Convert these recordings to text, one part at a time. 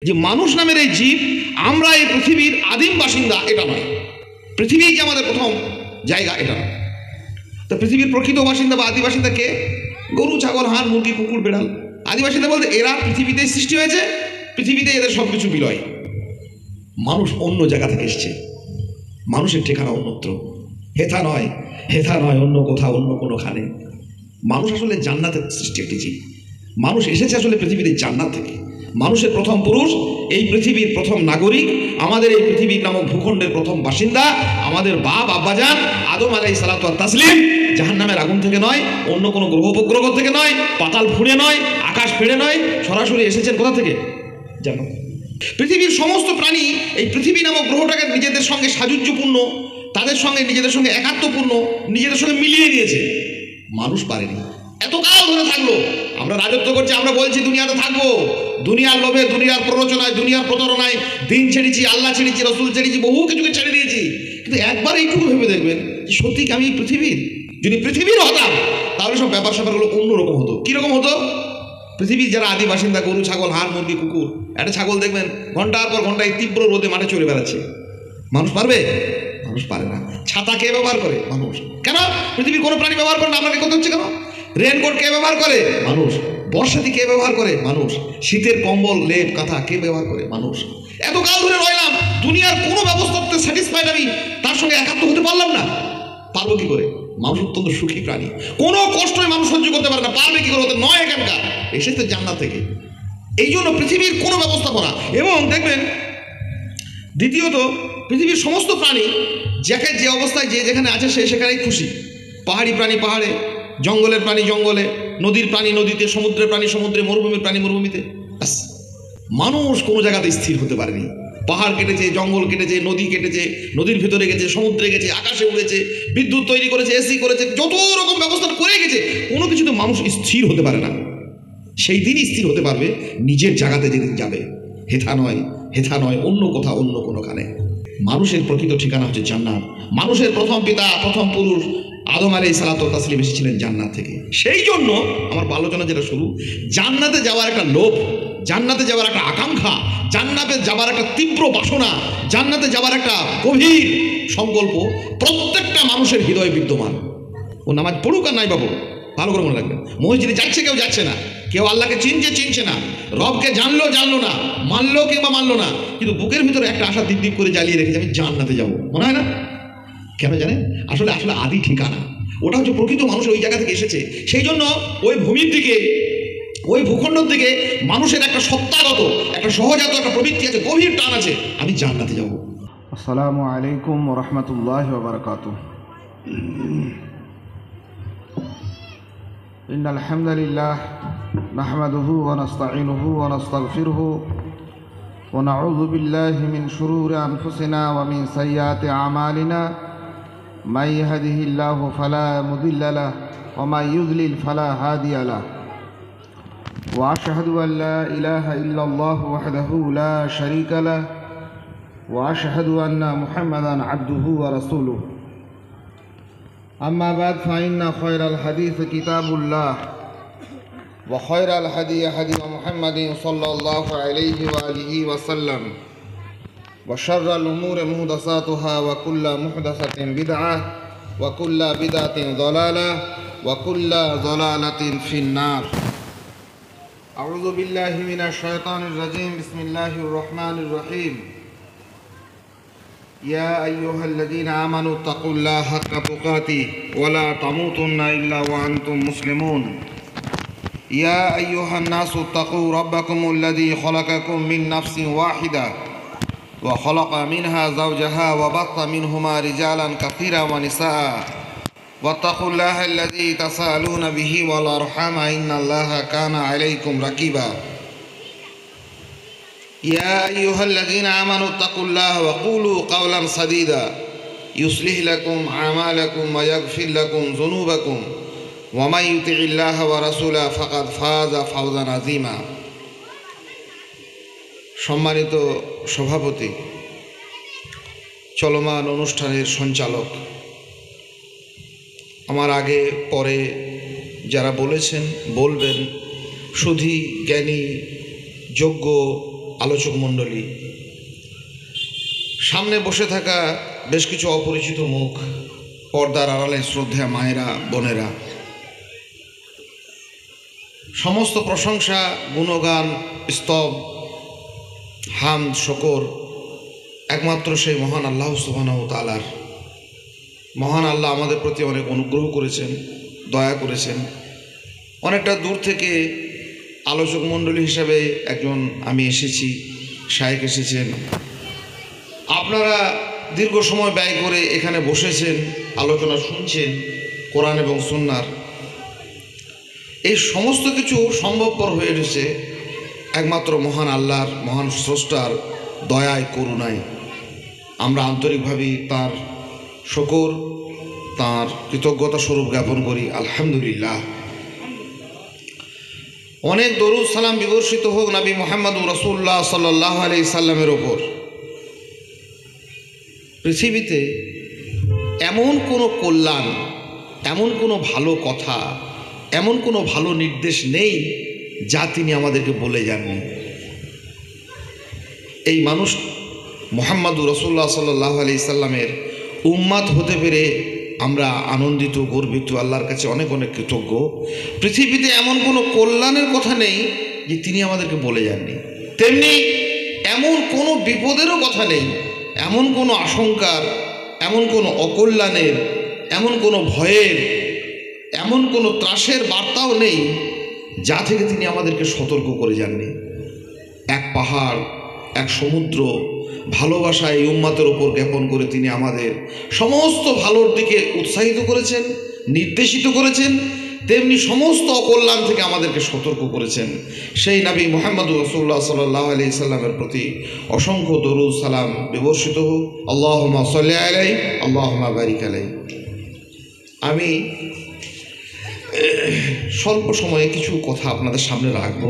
যে মানুষ নামের এই জীব, আমরা এই পৃথিবীর আদিম বাসিন্দা এটা নয়, পৃথিবী যে আমাদের প্রথম জায়গা এটা নয়। তো পৃথিবীর প্রকৃত বাসিন্দা বা আদি বাসিন্দা কে? গরু, ছাগল, হাঁস, মুরগি, কুকুর, বেড়াল। আদি বাসিন্দা বলতে এরা পৃথিবীতেই সৃষ্টি হয়েছে, পৃথিবীতে এদের সব কিছু বিলয়। মানুষ অন্য জায়গা থেকে এসছে, মানুষের ঠিকানা অন্যত্র, হেথা নয়, হেথা নয় অন্য কোথাও, অন্য কোনোখানে। মানুষ আসলে জান্নাতের সৃষ্টি একটি জীব। মানুষ এসেছে আসলে পৃথিবীর জান্নাত থেকে। মানুষের প্রথম পুরুষ, এই পৃথিবীর প্রথম নাগরিক, আমাদের এই পৃথিবীর নামক ভূখণ্ডের প্রথম বাসিন্দা, আমাদের বাপ আব্বাজান আদম আলাইহিস সালাতু ওয়াত তাসলিম জাহান্নামের আগুন থেকে নয়, অন্য কোনো গ্রহ উপগ্রহ থেকে নয়, পাতাল ফুঁড়ে নয়, আকাশ ফেড়ে নয়, সরাসরি এসেছেন কোথা থেকে? জান্নাত। পৃথিবীর সমস্ত প্রাণী এই পৃথিবী নামক গ্রহটাকে নিজেদের সঙ্গে সাযুজ্যপূর্ণ, তাদের সঙ্গে নিজেদের সঙ্গে একাত্মপূর্ণ, নিজেদের সঙ্গে মিলিয়ে নিয়েছে। মানুষ পারেনি, এতকাল ধরে থাকলো। আমরা রাজত্ব করছি, আমরা বলছি দুনিয়াতে থাকবো, দুনিয়ার লোভে, দুনিয়ার প্ররোচনায়, দুনিয়ার প্রতারণায় দিন ছেড়েছি, আল্লাহ ছেড়েছি, রসুল ছেড়েছি, বহু কিছুকে ছেড়ে দিয়েছি। কিন্তু একবার এইটুকু ভেবে দেখবেন যে সত্যি কি আমি পৃথিবীর, যদি পৃথিবীর হতাম তাহলে সব ব্যাপার স্যাপারগুলো অন্যরকম হতো। কীরকম হতো? পৃথিবীর যারা আদি বাসিন্দা, গরু, ছাগল, হাঁস, মুরগি, কুকুর, একটা ছাগল দেখবেন ঘন্টার পর ঘন্টায় তীব্র রোদে মাঠে চলে বেড়াচ্ছে। মানুষ পারবে? মানুষ পারে না। ছাতা কে ব্যবহার করে? মানুষ। কেন? পৃথিবীর কোনো প্রাণী ব্যবহার করে না, আপনাকে করতে হচ্ছে কেন? রেনকোট কে ব্যবহার করে? মানুষ। বর্ষাতি কে ব্যবহার করে? মানুষ। শীতের কম্বল, লেপ, কাঁথা কে ব্যবহার করে? মানুষ। এতকাল ধরে রইলাম, দুনিয়ার কোনো ব্যবস্থাতে স্যাটিসফাইড আমি তার সঙ্গে একাত্ম হতে পারলাম না। পারবো কি করে? মানুষ অত্যন্ত সুখী প্রাণী, কোনো কষ্টই মানুষ সহ্য করতে পারে না। পারবে কি করে? ওদের নয় এখানকার, এসেছে জান্নাত থেকে। এই জন্য পৃথিবীর কোনো ব্যবস্থাপনা, এবং দেখবেন দ্বিতীয়ত পৃথিবীর সমস্ত প্রাণী যাকে যে অবস্থায় যে যেখানে আছে সে সেখানেই খুশি। পাহাড়ি প্রাণী পাহাড়ে, জঙ্গলের প্রাণী জঙ্গলে, নদীর প্রাণী নদীতে, সমুদ্রের প্রাণী সমুদ্রে, মরুভূমির প্রাণী মরুভূমিতে। ব্যাস, মানুষ কোনো জায়গাতে স্থির হতে পারেনি। পাহাড় কেটেছে, জঙ্গল কেটেছে, নদী কেটেছে, নদীর ভিতরে গেছে, সমুদ্রে গেছে, আকাশে উড়েছে, বিদ্যুৎ তৈরি করেছে, এসি করেছে, যত রকম ব্যবস্থা করে গেছে, কোনো কিছুতে মানুষ স্থির হতে পারে না। সেই দিনই স্থির হতে পারবে নিজের জায়গাতে যেদিন যাবে। হেথা নয়, হেথা নয় অন্য কোথাও, অন্য কোনোখানে। মানুষের প্রকৃত ঠিকানা হচ্ছে জান্নাত। মানুষের প্রথম পিতা, প্রথম পুরুষ আদম আলাইহিস সালাতু ওয়াত তাসলিম এসেছিলেন জান্নাত থেকে। সেই জন্য আমার আলোচনা যেটা শুরু, জান্নাতে যাওয়ার একটা লোভ, জান্নাতে যাওয়ার একটা আকাঙ্ক্ষা, জান্নাতে যাওয়ার একটা তীব্র বাসনা, জান্নাতে যাওয়ার একটা গভীর সংকল্প প্রত্যেকটা মানুষের হৃদয়ে বিদ্যমান। ও নামাজ পড়ুক আর নাই বাবু, ভালো করে মনে রাখবেন, মসজিদে যাচ্ছে কেউ যাচ্ছে না, কেউ আল্লাহকে চিনছে না, রবকে জানলো না, মানলো কিংবা মানলো না, কিন্তু বুকের ভিতরে একটা আশা দিক দিক করে জ্বালিয়ে রেখেছে, আমি জান্নাতে যাবো। মনে হয় না? কেন জানেন? আসলে আদি ঠিকানা ওটা হচ্ছে প্রকৃত মানুষ ওই জায়গা থেকে এসেছে। সেই জন্য ওই ভূমির দিকে, ওই ভূখণ্ডের দিকে মানুষের একটা সত্তাগত, একটা সহজাত একটা প্রবৃত্তি আছে, গভীর টান আছে, আমি জান্নাতে যাবো। আসসালামু আলাইকুম ওয়া রাহমাতুল্লাহি ওয়া বারাকাতুহু। ইন্নাল হামদালিল্লাহ নাহমাদুহু ওয়া নাস্তাঈনুহু ওয়া নাস্তাগফিরুহু ওয়া নাউযু বিল্লাহি মিন শুরুরি আনফুসিনা ওয়া মিন সাইয়্যাতি আমালিনা মান ইয়াহদিহিল্লাহু ফালা মুদিল্লা লাহু ওয়া মান ইউদ্লিল ফালা হাদিয়া লাহু ওয়া আশহাদু আন লা ইলাহা ইল্লাল্লাহু ওয়াহদাহু লা শারীকা লাহু ওয়া আশহাদু আন্না মুহাম্মাদান আবদুহু ওয়া রাসূলুহু। أما بعد فإن خير الحديث كتاب الله وخير الهدي هدي محمد صلى الله عليه وآله وسلم وشر الأمور محدثاتها وكل محدثة بدعة وكل بدعة ضلالة وكل ضلالة في النار. أعوذ بالله من الشيطان الرجيم. بسم الله الرحمن الرحيم. يا أيها الذين آمنوا اتقوا الله حق تقاته ولا تموتن إلا وأنتم مسلمون. يا أيها الناس اتقوا ربكم الذي خلقكم من نفس واحدة وخلق منها زوجها وبث منهما رجالا كثيرا ونساء واتقوا الله الذي تساءلون به والأرحام إن الله كان عليكم رقيبا. يا أيها الذين آمنوا اتقوا الله وقولوا قولا سديدا يصلح لكم أعمالكم ويغفر لكم ذنوبكم ومن يطع الله ورسوله فقد فاز فوزا عظيما. সম্মানিত সভাপতি, চলমান অনুষ্ঠানের সঞ্চালক, আমার আগে পরে যারা বলেছেন বলবেন, সুধী জ্ঞানী যোগ্য আলোচক মণ্ডলী, সামনে বসে থাকা বেশ কিছু অপরিচিত মুখ, পর্দার আড়ালে শ্রদ্ধা মায়েরা, বোনেরা, সমস্ত প্রশংসা, গুণগান, স্তব, হামদ, শকর একমাত্র সেই মহান আল্লাহ সুবহানাহু ওয়া তাআলার। মহান আল্লাহ আমাদের প্রতি অনেক অনুগ্রহ করেছেন, দয়া করেছেন। অনেকটা দূর থেকে আলোচক মণ্ডলী হিসাবে একজন আমি এসেছি, শায়েখ এসেছেন, আপনারা দীর্ঘ সময় ব্যয় করে এখানে বসেছেন, আলোচনা শুনছেন কোরআন এবং সুন্নাহর। এই সমস্ত কিছু সম্ভবপর হয়ে উঠেছে একমাত্র মহান আল্লাহর, মহান স্রষ্টার দয়ায়, করুণায়। আমরা আন্তরিকভাবে তার শকর, তার কৃতজ্ঞতা স্বরূপ জ্ঞাপন করি, আলহামদুলিল্লাহ। অনেক দরুদ সালাম বিবর্ষিত হোক নবী মুহাম্মদ রাসূলুল্লাহ সাল্লাল্লাহু আলাইহি সাল্লামের ওপর। পৃথিবীতে এমন কোনো কল্যাণ, এমন কোনো ভালো কথা, এমন কোনো ভালো নির্দেশ নেই যা তিনি আমাদেরকে বলে যাননি। এই মানুষ মুহাম্মদুর রাসূলুল্লাহ সাল্লাল্লাহু আলাইহি সাল্লামের উম্মাত হতে পেরে আমরা আনন্দিত, গর্বিত, আল্লাহর কাছে অনেক অনেক কৃতজ্ঞ। পৃথিবীতে এমন কোনো কল্যাণের কথা নেই যে তিনি আমাদেরকে বলে যাননি, তেমনি এমন কোনো বিপদেরও কথা নেই, এমন কোনো আশঙ্কার, এমন কোনো অকল্যাণের, এমন কোনো ভয়ের, এমন কোনো ত্রাসের বার্তাও নেই যা থেকে তিনি আমাদেরকে সতর্ক করে যাননি। এক পাহাড়, এক সমুদ্র ভালোবাসা এই উম্মাতের ওপর জ্ঞাপন করে তিনি আমাদের সমস্ত ভালোর দিকে উৎসাহিত করেছেন, নির্দেশিত করেছেন, তেমনি সমস্ত অকল্যাণ থেকে আমাদেরকে সতর্ক করেছেন। সেই নবী মুহাম্মদ রাসূলুল্লাহ সাল্লাল্লাহু আলাইহি সাল্লামের প্রতি অসংখ্য দরুদ সালাম বিবর্ষিত হোক। আল্লাহুম্মা সাল্লি আলাইহি, আল্লাহুম্মা বারিক আলাইহি। আমি স্বল্প সময়ে কিছু কথা আপনাদের সামনে রাখব,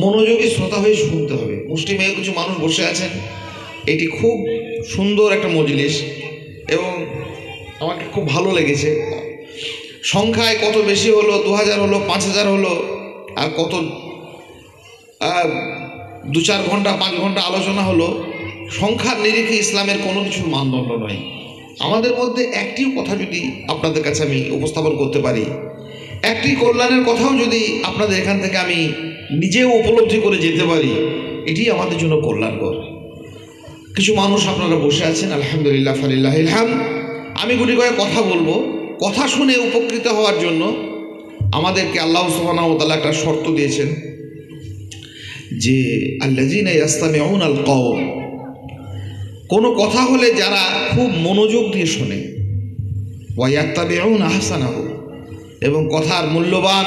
মনোযোগী শ্রোতা হয়ে শুনতে হবে। মুষ্টিমেয় কিছু মানুষ বসে আছেন, এটি খুব সুন্দর একটা মজলিস এবং আমাকে খুব ভালো লেগেছে। সংখ্যায় কত বেশি হলো, 2000 হলো, 5000 হলো, আর কত 2-4 ঘন্টা 5 ঘন্টা আলোচনা হলো, সংখ্যার নিরিখে ইসলামের কোনো কিছুর মানদণ্ড নয়। আমাদের মধ্যে একটিও কথা যদি আপনাদের কাছে আমি উপস্থাপন করতে পারি, একটি কল্যাণের কথাও যদি আপনাদের এখান থেকে আমি নিজেও উপলব্ধি করে যেতে পারি, এটি আমাদের জন্য কল্যাণকর। কিছু মানুষ আপনারা বসে আছেন, আলহামদুলিল্লাহ, ফালিল্লাহিল হামদ। আমি গুটি কয়েক কথা বলবো, কথা শুনে উপকৃত হওয়ার জন্য আমাদেরকে আল্লাহ সুবহানাহু ওয়া তাআলা একটা শর্ত দিয়েছেন যে আল্লাযীনা ইয়াসতামিউনাল কওল, কোনো কথা হলে যারা খুব মনোযোগ দিয়ে শোনে, ওয়া ইয়াত্তাবিউনা আহসানাহু, এবং কথার মূল্যবান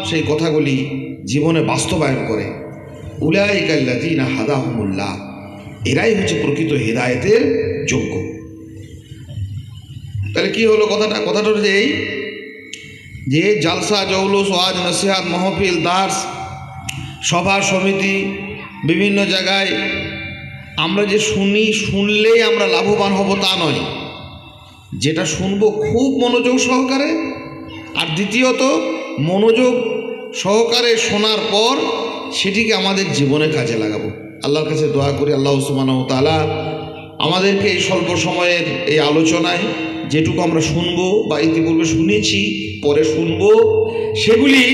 সেই কথাগুলি জীবনে বাস্তবায়ন করে, উলাইকা আল্লাযীনা হাদাহুমুল্লাহ, এরাই হচ্ছে প্রকৃত হেদায়েতের যোগ্য। তাহলে কি হলো কথাটা? কথাটা হচ্ছে এই যে জালসা, জৌলুস, ওয়াজ, নসিহাত, মাহফিল, দার্স, সভা সমিতি, বিভিন্ন জায়গায় আমরা যে শুনলেই আমরা লাভবান হব তা নয়। যেটা শুনবো খুব মনোযোগ সহকারে, আর দ্বিতীয়ত মনোযোগ সহকারে শোনার পর সেটিকে আমাদের জীবনে কাজে লাগাবো। আল্লাহর কাছে দোয়া করি আল্লাহ সুবহানাহু ওয়া তাআলা আমাদেরকে এই স্বল্প সময়ের এই আলোচনায় যেটুকু আমরা শুনবো বা ইতিপূর্বে শুনেছি, পরে শুনবো, সেগুলি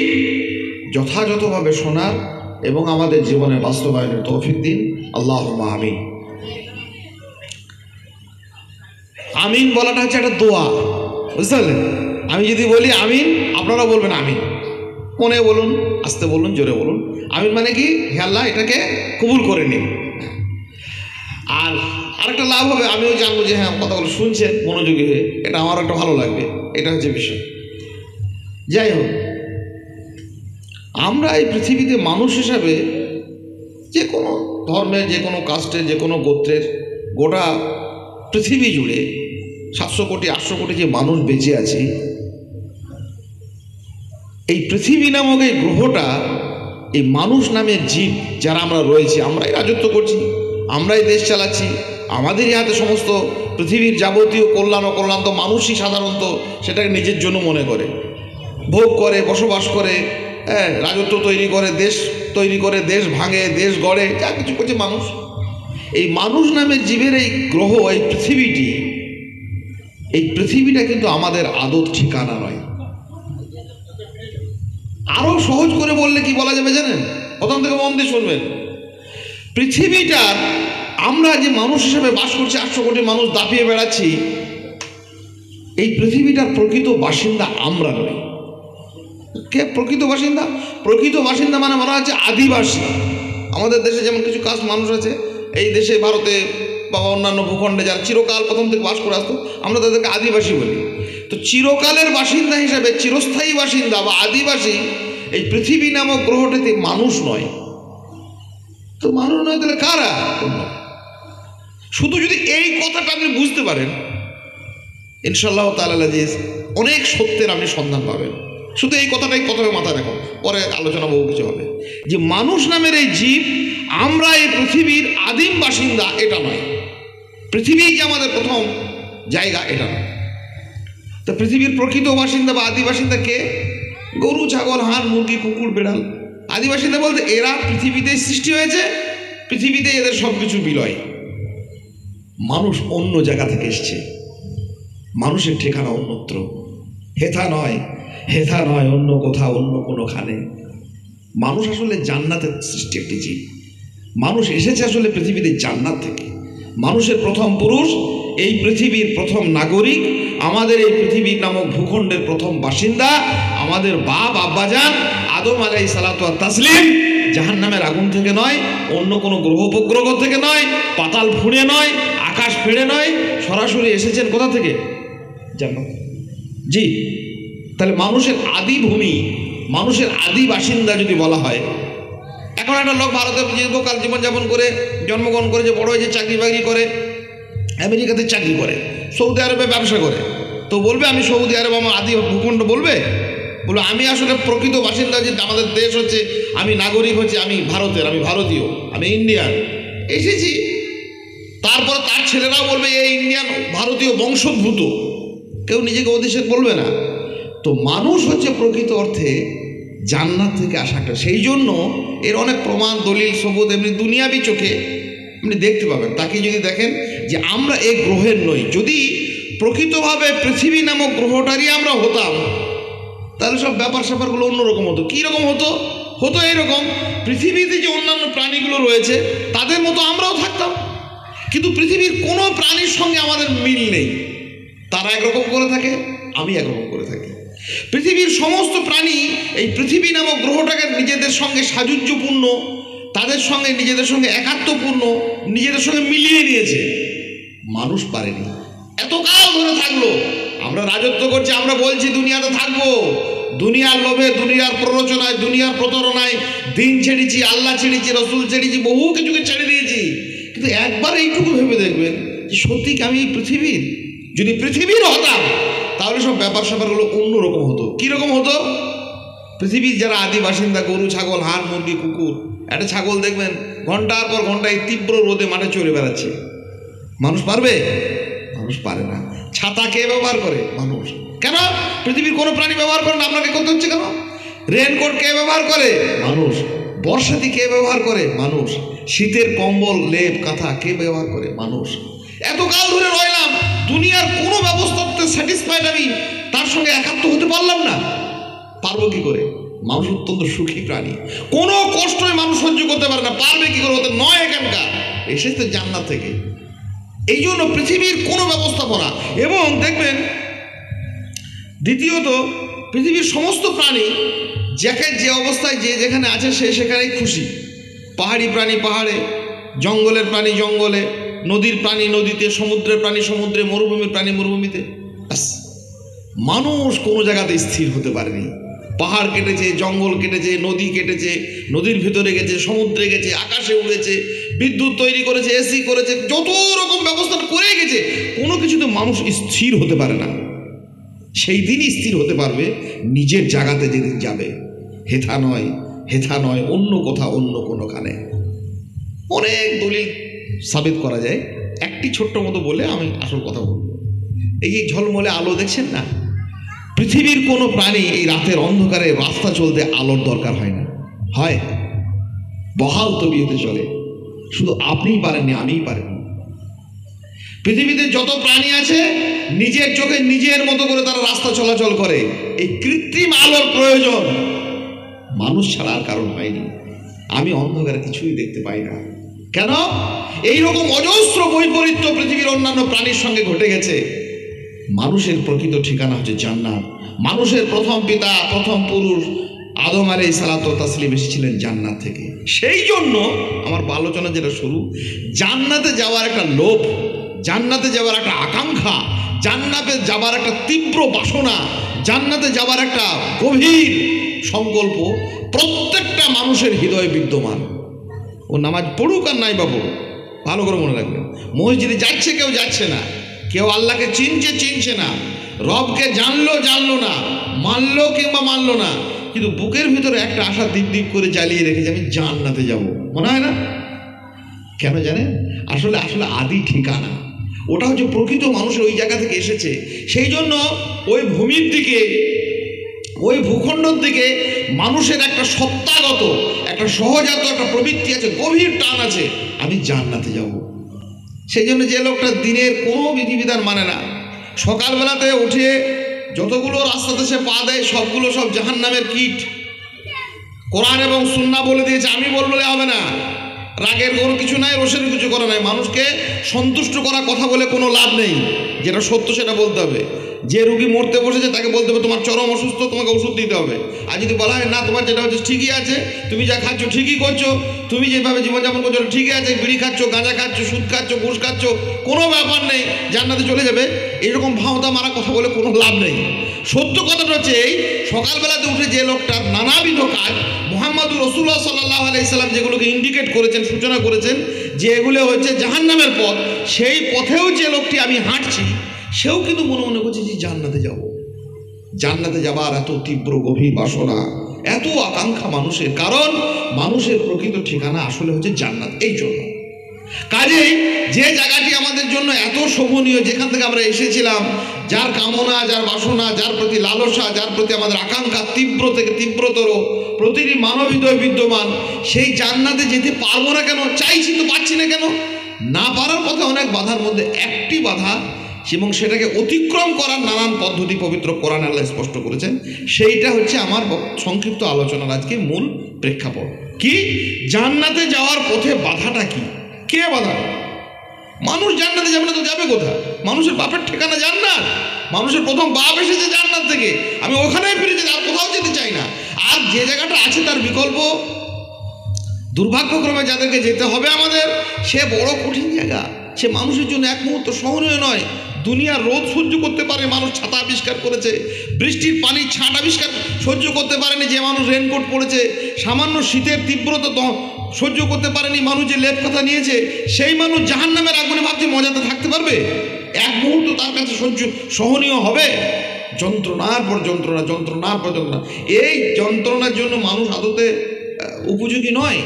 যথাযথভাবে শোনার এবং আমাদের জীবনে বাস্তবায়নের তৌফিক দিন। আল্লাহুম্মা আমিন। আমিন বলাটা হচ্ছে একটা দোয়া, বুঝতে পারলেন? আমি যদি বলি আমিন, আপনারা বলবেন আমিন। মনে বলুন, আস্তে বলুন, জোরে বলুন। আমিন মানে কি? হে আল্লাহ, এটাকে কবুল করে নিন। আর আরেকটা লাভ হবে, আমিও জানবো যে হ্যাঁ কথাগুলো শুনছেন মনোযোগী হয়ে, এটা আমার একটা ভালো লাগবে। এটা হচ্ছে বিষয়। যাই হোক, আমরা এই পৃথিবীতে মানুষ হিসাবে যে কোনো ধর্মের, যে কোনো কাস্টের, যে কোনো গোত্রের, গোটা পৃথিবী জুড়ে 700 কোটি 800 কোটি যে মানুষ বেঁচে আছি, এই পৃথিবী নামক এই গ্রহটা, এই মানুষ নামের জীব যারা আমরা রয়েছি, আমরাই রাজত্ব করছি, আমরাই দেশ চালাচ্ছি, আমাদেরই হাতে সমস্ত পৃথিবীর যাবতীয় কল্যাণ অকল্যাণ। তো মানুষই সাধারণত সেটাকে নিজের জন্য মনে করে, ভোগ করে, বসবাস করে, রাজত্ব তৈরি করে, দেশ তৈরি করে, দেশ ভাঙে, দেশ গড়ে, যা কিছু করছে মানুষ। এই মানুষ নামের জীবের এই গ্রহ, এই পৃথিবীটা কিন্তু আমাদের আদত ঠিকানা নয়। আরো সহজ করে বললে কি বলা যাবে জানেন? প্রথম থেকে মন দিয়ে শুনবেন। পৃথিবীটার আমরা যে মানুষ হিসেবে বাস করছি, 800 কোটি মানুষ দাপিয়ে বেড়াচ্ছি, এই পৃথিবীটার প্রকৃত বাসিন্দা আমরা নই। কে প্রকৃত বাসিন্দা? প্রকৃত বাসিন্দা মানে মনে হচ্ছে আদিবাসী। আমাদের দেশে যেমন কিছু কাস্ট মানুষ আছে, এই দেশে, ভারতে বা অন্যান্য ভূখণ্ডে যারা চিরকাল প্রথম থেকে বাস করে আসতো, আমরা তাদেরকে আদিবাসী বলি। তো চিরকালের বাসিন্দা হিসাবে, চিরস্থায়ী বাসিন্দা বা আদিবাসী এই পৃথিবী নামক গ্রহটিতে মানুষ নয়। তো মানুষ নয় তাহলে কারা? শুধু যদি এই কথাটা আপনি বুঝতে পারেন, ইনশাআল্লাহ তাআলা অনেক সত্যের আপনি সন্ধান পাবেন। শুধু এই কথাটাই প্রথমে মাথায় রাখুন, পরে আলোচনা বহু কিছু হবে। যে মানুষ নামের এই জীব, আমরা এই পৃথিবীর আদিম বাসিন্দা এটা নয়। পৃথিবী যে আমাদের প্রথম জায়গা এটা নয়। তো পৃথিবীর প্রকৃত বাসিন্দা বা আদি বাসিন্দা কে? গরু, ছাগল, হাঁস, মুরগি, কুকুর, বিড়াল। আদি বাসিন্দা বলতে এরা পৃথিবীতে সৃষ্টি হয়েছে, পৃথিবীতে এদের সব কিছু বিলয়। মানুষ অন্য জায়গা থেকে এসছে, মানুষের ঠিকানা অন্যত্র। হেথা নয় অন্য কোথাও, অন্য কোনোখানে। মানুষ আসলে জান্নাতের সৃষ্টি একটি জীব। মানুষ এসেছে আসলে পৃথিবীতে জান্নাত থেকে। মানুষের প্রথম পুরুষ, এই পৃথিবীর প্রথম নাগরিক, আমাদের এই পৃথিবী নামক ভূখণ্ডের প্রথম বাসিন্দা, আমাদের বাপ আব্বাজান আদম আলাইহিস সালাতু ওয়াত তাসলিম জাহান্নামের আগুন থেকে নয়, অন্য কোনো গ্রহ উপগ্রহ থেকে নয়, পাতাল ফুঁড়ে নয়, আকাশ ফেড়ে নয়, সরাসরি এসেছেন কোথা থেকে? জান্নাত। জি, তাহলে মানুষের আদি ভূমি, মানুষের আদি বাসিন্দা যদি বলা হয়, এখন একটা লোক ভারতে দীর্ঘকাল জীবনযাপন করে, জন্মগ্রহণ করে, যে বড় হয়েছে, চাকরি বাকরি করে, আমেরিকাতে চাকরি করে, সৌদি আরবে ব্যবসা করে, তো বলবে আমি সৌদি আরব আমার আদি ভূখণ্ড? বলবে আমি আসলে প্রকৃত বাসিন্দা, যে আমাদের দেশ হচ্ছে, আমি নাগরিক হচ্ছে, আমি ভারতের, আমি ভারতীয়, আমি ইন্ডিয়ান, এসেছি। তারপর তার ছেলেরাও বলবে এই ইন্ডিয়ান, ভারতীয় বংশোদ্ভূত। কেউ নিজেকে অধিশেষ বলবে না। তো মানুষ হচ্ছে প্রকৃত অর্থে জান্নাত থেকে আসা একটা। সেই জন্য এর অনেক প্রমাণ, দলিল, সবুত এমনি দুনিয়াবি চোখে আপনি দেখতে পাবেন। তাকে যদি দেখেন যে আমরা এই গ্রহের নই, যদি প্রকৃতভাবে পৃথিবী নামক গ্রহটারই আমরা হতাম, তাহলে সব ব্যাপার স্যাপারগুলো অন্যরকম হতো। কীরকম হতো? এইরকম, পৃথিবীতে যে অন্যান্য প্রাণীগুলো রয়েছে তাদের মতো আমরাও থাকতাম, কিন্তু পৃথিবীর কোনো প্রাণীর সঙ্গে আমাদের মিল নেই। তারা একরকম করে থাকে, আমি একরকম করে থাকি। পৃথিবীর সমস্ত প্রাণী এই পৃথিবী নামক গ্রহটাকে নিজেদের সঙ্গে সাযুজ্যপূর্ণ, তাদের সঙ্গে নিজেদের সঙ্গে একাত্মপূর্ণ, নিজেদের সঙ্গে মিলিয়ে নিয়েছে। মানুষ পারেনি, এতকাল ধরে থাকলো। আমরা রাজত্ব করছি, আমরা বলছি দুনিয়াতে থাকবো, দুনিয়ার লোভে, দুনিয়ার প্ররোচনায়, দুনিয়ার প্রতারণায় দিন ছেড়েছি, আল্লাহ ছেড়েছি, রসুল ছেড়েছি, বহু কিছুকে ছেড়ে দিয়েছি। কিন্তু একবার এইটুকু ভেবে দেখবেন যে সত্যি কি আমি পৃথিবীর? যদি পৃথিবীর হতাম তাহলে সব ব্যাপার স্যাপারগুলো অন্যরকম হতো। কীরকম হতো? পৃথিবীর যারা আদি বাসিন্দা, গরু, ছাগল, হাঁস, মুরগি, কুকুর, একটা ছাগল দেখবেন ঘন্টার পর ঘন্টায় তীব্র রোদে মাঠে চড়ে বেড়াচ্ছে। মানুষ পারবে? মানুষ পারে না। ছাতা কে ব্যবহার করে? মানুষ। কেন? পৃথিবীর কোনো প্রাণী ব্যবহার করে না, আপনাকে করতে হচ্ছে কেন? রেনকোট কে ব্যবহার করে? মানুষ। বর্ষাতি কে ব্যবহার করে? মানুষ। শীতের কম্বল, লেপ, কাঁথা কে ব্যবহার করে? মানুষ। এতকাল ধরে রইলাম, দুনিয়ার কোনো ব্যবস্থাতে স্যাটিসফাইড আমি তার সঙ্গে একাত্ম হতে পারলাম না। পারবো কি করে? মানুষ অত্যন্ত সুখী প্রাণী, কোনো কষ্টই মানুষ সহ্য করতে পারে না। পারবে কি করে? হতে নয় এখানকার, এসেছে জান্নাত থেকে। এই জন্য পৃথিবীর কোনো ব্যবস্থাপনা, এবং দেখবেন দ্বিতীয়ত পৃথিবীর সমস্ত প্রাণী যাকে যে অবস্থায় যে যেখানে আছে সে সেখানেই খুশি। পাহাড়ি প্রাণী পাহাড়ে, জঙ্গলের প্রাণী জঙ্গলে, নদীর প্রাণী নদীতে, সমুদ্রের প্রাণী সমুদ্রে, মরুভূমির প্রাণী মরুভূমিতে। মানুষ কোনো জায়গাতে স্থির হতে পারেনি। পাহাড় কেটেছে, জঙ্গল কেটেছে, নদী কেটেছে, নদীর ভিতরে গেছে, সমুদ্রে গেছে, আকাশে উড়েছে, বিদ্যুৎ তৈরি করেছে, এসি করেছে, যত রকম ব্যবস্থা করে গেছে, কোনো কিছুতে মানুষ স্থির হতে পারে না। সেই দিনই স্থির হতে পারবে নিজের জায়গাতে যেদিন যাবে। হেথা নয় অন্য কোথাও, অন্য কোনোখানে। অনেক দলিল সাবিত করা যায়। একটি ছোট্ট মতো বলে আমি আসল কথা বলব। এই যে ঝলমলে আলো দেখছেন না, পৃথিবীর কোনো প্রাণী এই রাতের অন্ধকারে রাস্তা চলতে আলোর দরকার হয় না। হয়? বহাল তবিয়তে চলে। শুধু আপনিই পারেননি, আমিই পারিনি। পৃথিবীতে যত প্রাণী আছে নিজের চোখে নিজের মতো করে তারা রাস্তা চলাচল করে। এই কৃত্রিম আলোর প্রয়োজন মানুষ ছাড়া আর কারণ হয়নি। আমি অন্ধকারে কিছুই দেখতে পাই না। কেন? এইরকম অজস্র বৈপরীত্য পৃথিবীর অন্যান্য প্রাণীর সঙ্গে ঘটে গেছে। মানুষের প্রকৃত ঠিকানা হচ্ছে জান্নাত। মানুষের প্রথম পিতা, প্রথম পুরুষ আদম আলাইহিস সালাতু ওয়াস তাসলিম এসেছিলেন জান্নাত থেকে। সেই জন্য আমার আলোচনা যেটা শুরু, জান্নাতে যাওয়ার একটা লোভ, জান্নাতে যাওয়ার একটা আকাঙ্ক্ষা, জান্নাতে যাওয়ার একটা তীব্র বাসনা, জান্নাতে যাওয়ার একটা গভীর সংকল্প প্রত্যেকটা মানুষের হৃদয়ে বিদ্যমান। ও নামাজ পড়ুক আর নাই বাবু, ভালো করে মনে রাখবেন, মসজিদে যাচ্ছে কেউ যাচ্ছে না, কেউ আল্লাহকে চিনছে না, রবকে জানলো না, মানলো কিংবা মানলো না, কিন্তু বুকের ভিতরে একটা আশা দীপ দীপ করে জ্বালিয়ে রেখেছে, আমি জান্নাতে যাব। মনে হয় না? কেন জানেন? আসলে আদি ঠিকানা ওটা হচ্ছে প্রকৃত মানুষের ওই জায়গা থেকে এসেছে। সেই জন্য ওই ভূমির দিকে, ওই ভূখণ্ডর দিকে মানুষের একটা সত্তাগত, একটা সহজাত একটা প্রবৃত্তি আছে, গভীর টান আছে, আমি জান্নাতে যাব। সেই জন্য যে লোকটা দিনের কোনো বিধিবিধান মানে না, সকালবেলাতে উঠে যতগুলো রাস্তাতে সে পা দেয় সবগুলো সব জাহান্নামের কীট। কোরআন এবং সুন্নাহ বলে দিয়েছে, আমি বললে হবে না। রাগের কোনো কিছু নাই, রোষের কিছু করা নাই। মানুষকে সন্তুষ্ট করা কথা বলে কোনো লাভ নেই, যেটা সত্য সেটা বলতে হবে। যে রুগী মরতে বসেছে তাকে বলতে হবে তোমার চরম অসুস্থ, তোমাকে ওষুধ দিতে হবে। আর যদি বলা হয় না তোমার যেটা হচ্ছে ঠিকই আছে, তুমি যা খাচ্ছ ঠিকই করছো, তুমি যেভাবে জীবনযাপন করছো ঠিকই আছে, বিড়ি খাচ্ছ, গাঁজা খাচ্ছ, সুদ খাচ্ছ, ঘুষ খাচ্ছ, কোনো ব্যাপার নেই, জান্নাতে চলে যাবে, এরকম ভাওতা মারা কথা বলে কোনো লাভ নেই। সত্য কথাটা হচ্ছে এই, সকালবেলাতে উঠে যে লোকটার নানাবিধ কাজ মুহাম্মদুর রাসূলুল্লাহ সাল্লাল্লাহু আলাইহি সাল্লাম যেগুলোকে ইন্ডিকেট করেছেন, সূচনা করেছেন যে এগুলো হচ্ছে জাহান্নামের পথ, সেই পথেও যে লোকটি আমি হাঁটছি সেও কিন্তু মনে মনে করছে যে জান্নাতে যাব। জান্নাতে যাবার এত তীব্র গভীর বাসনা, এত আকাঙ্ক্ষা মানুষের, কারণ মানুষের প্রকৃত ঠিকানা আসলে হচ্ছে জান্নাত। এই জন্য কাজেই যে জায়গাটি আমাদের জন্য এত শোভনীয়, যেখান থেকে আমরা এসেছিলাম, যার কামনা, যার বাসনা, যার প্রতি লালসা, যার প্রতি আমাদের আকাঙ্ক্ষা তীব্র থেকে তীব্রতর প্রতিটি মানব হৃদয়ে বিদ্যমান, সেই জান্নাতে যেতে পারবো না কেন? চাইছি তো পাচ্ছি না কেন? না পারার পথে অনেক বাধার মধ্যে একটি বাধা, এবং সেটাকে অতিক্রম করার নানান পদ্ধতি পবিত্র কোরআন আল্লাহ স্পষ্ট করেছেন। সেইটা হচ্ছে আমার সংক্ষিপ্ত আলোচনার আজকে মূল প্রেক্ষাপট। কি? জান্নাতে যাওয়ার পথে বাধাটা কি? কে বাধা? মানুষ জান্নাতে যাবে না তো যাবে কোথায়? মানুষের বাপের ঠিকানা জান্নাত। মানুষের প্রথম বাপ এসেছে জান্নাত থেকে, আমি ওখানেই ফিরে যেতে, আর কোথাও যেতে চাই না। আর যে জায়গাটা আছে তার বিকল্প দুর্ভাগ্যক্রমে যাদেরকে যেতে হবে আমাদের, সে বড় কঠিন জায়গা, সে মানুষের জন্য এক মুহূর্ত সহনীয় নয়। দুনিয়ার রোদ সহ্য করতে পারে মানুষ ছাতা আবিষ্কার করেছে, বৃষ্টির পানির ছাঁট আবিষ্কার সহ্য করতে পারেনি যে মানুষ রেনকোট পরেছে, সামান্য শীতের তীব্রতা সহ্য করতে পারেনি মানুষ যে লেপ কথা নিয়েছে, সেই মানুষ জাহান্নামের আগুনে ভাবছে মজাতে থাকতে পারবে? এক মুহূর্ত তার কাছে সহনীয় হবে? যন্ত্রণার পর যন্ত্রণা, যন্ত্রণার পর যন্ত্রণা। এই যন্ত্রণার জন্য মানুষ আদতে উপযোগী নয়,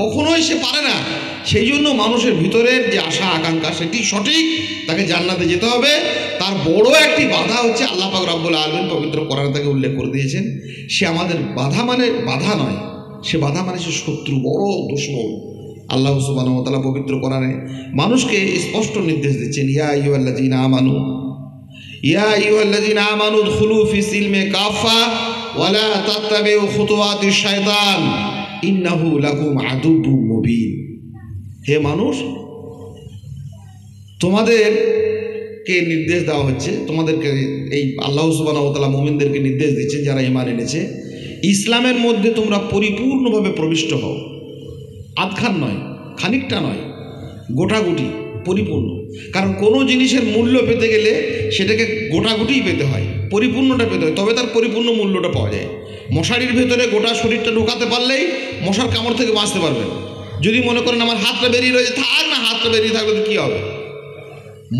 কখনোই সে পারে না। সেই জন্য মানুষের ভিতরের যে আশা আকাঙ্ক্ষা সেটি সঠিক, তাকে জান্নাতে যেতে হবে। তার বড় একটি বাধা হচ্ছে আল্লাহ পাক রব্বুল আলামিন পবিত্র কোরআনে তাকে উল্লেখ করে দিয়েছেন, সে আমাদের বাধা মানে বাধা নয়, সে বাধা মানে সে শত্রু, বড় দুশমন। আল্লাহ সুবহানাহু ওয়া তাআলা পবিত্র কোরআনে মানুষকে স্পষ্ট নির্দেশ দিচ্ছেন, ইয়া আইয়ুহাল্লাযীনা আমানু, ইয়া আইয়ুহাল্লাযীনা আমানু উদখুলু ফিস সিলমি কাফা ওয়া লা তাত্তাবিউ খুতুওয়াতিশ শায়তান ইন্নাহু লাকুম আদুব্বুম মুবিন। হে মানুষ, তোমাদেরকে নির্দেশ দেওয়া হচ্ছে, তোমাদেরকে এই আল্লাহ সুবহানাহু ওয়া তাআলা মুমিনদেরকে নির্দেশ দিচ্ছেন যারা ঈমান এনেছে, ইসলামের মধ্যে তোমরা পরিপূর্ণভাবে প্রবিষ্ট হও। আধখান নয়, খানিকটা নয়, গোটাগুটি পরিপূর্ণ। কারণ কোনো জিনিসের মূল্য পেতে গেলে সেটাকে গোটাগুটিই পেতে হয়, পরিপূর্ণটা পেতে হয়, তবে তার পরিপূর্ণ মূল্যটা পাওয়া যায়। মশারির ভেতরে গোটা শরীরটা ঢোকাতে পারলেই মশার কামড় থেকে বাঁচতে পারবেন। যদি মনে করেন আমার হাতটা বেরিয়ে রয়েছে, থাক না, হাতটা বেরিয়ে থাকলে তো কী হবে?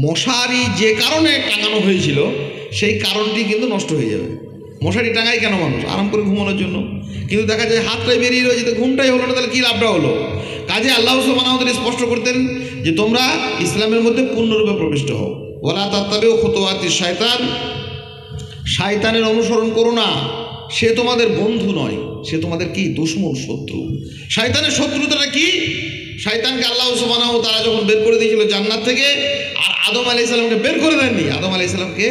মশারি যে কারণে টাঙানো হয়েছিল সেই কারণটি কিন্তু নষ্ট হয়ে যাবে। মশারি টাঙাই কেন মানুষ? আরাম করে ঘুমানোর জন্য। কিন্তু দেখা যায় হাতটাই বেরিয়ে রয়েছে, তো ঘুমটাই হলো না, তাহলে কী লাভটা হলো? কাজে আল্লাহ সুবহানাহু ওয়া তাআলা স্পষ্ট করতেন যে তোমরা ইসলামের মধ্যে পূর্ণরূপে প্রবিষ্ট হও। ওয়ালা তাত্তাবিউ খুতুওয়াতিশ শায়তান, শয়তানের অনুসরণ করো না। সে তোমাদের বন্ধু নয়, সে তোমাদের কি দুশমন, শত্রু। শয়তানের শত্রুতাটা কি? শয়তানকে আল্লাহ সুবহানাহু ওয়া তাআলা যখন বের করে দিয়েছিল জান্নাত থেকে, আর আদম আলাইহিস সালামকে বের করে দেননি, আদম আলাইহিস সালামকে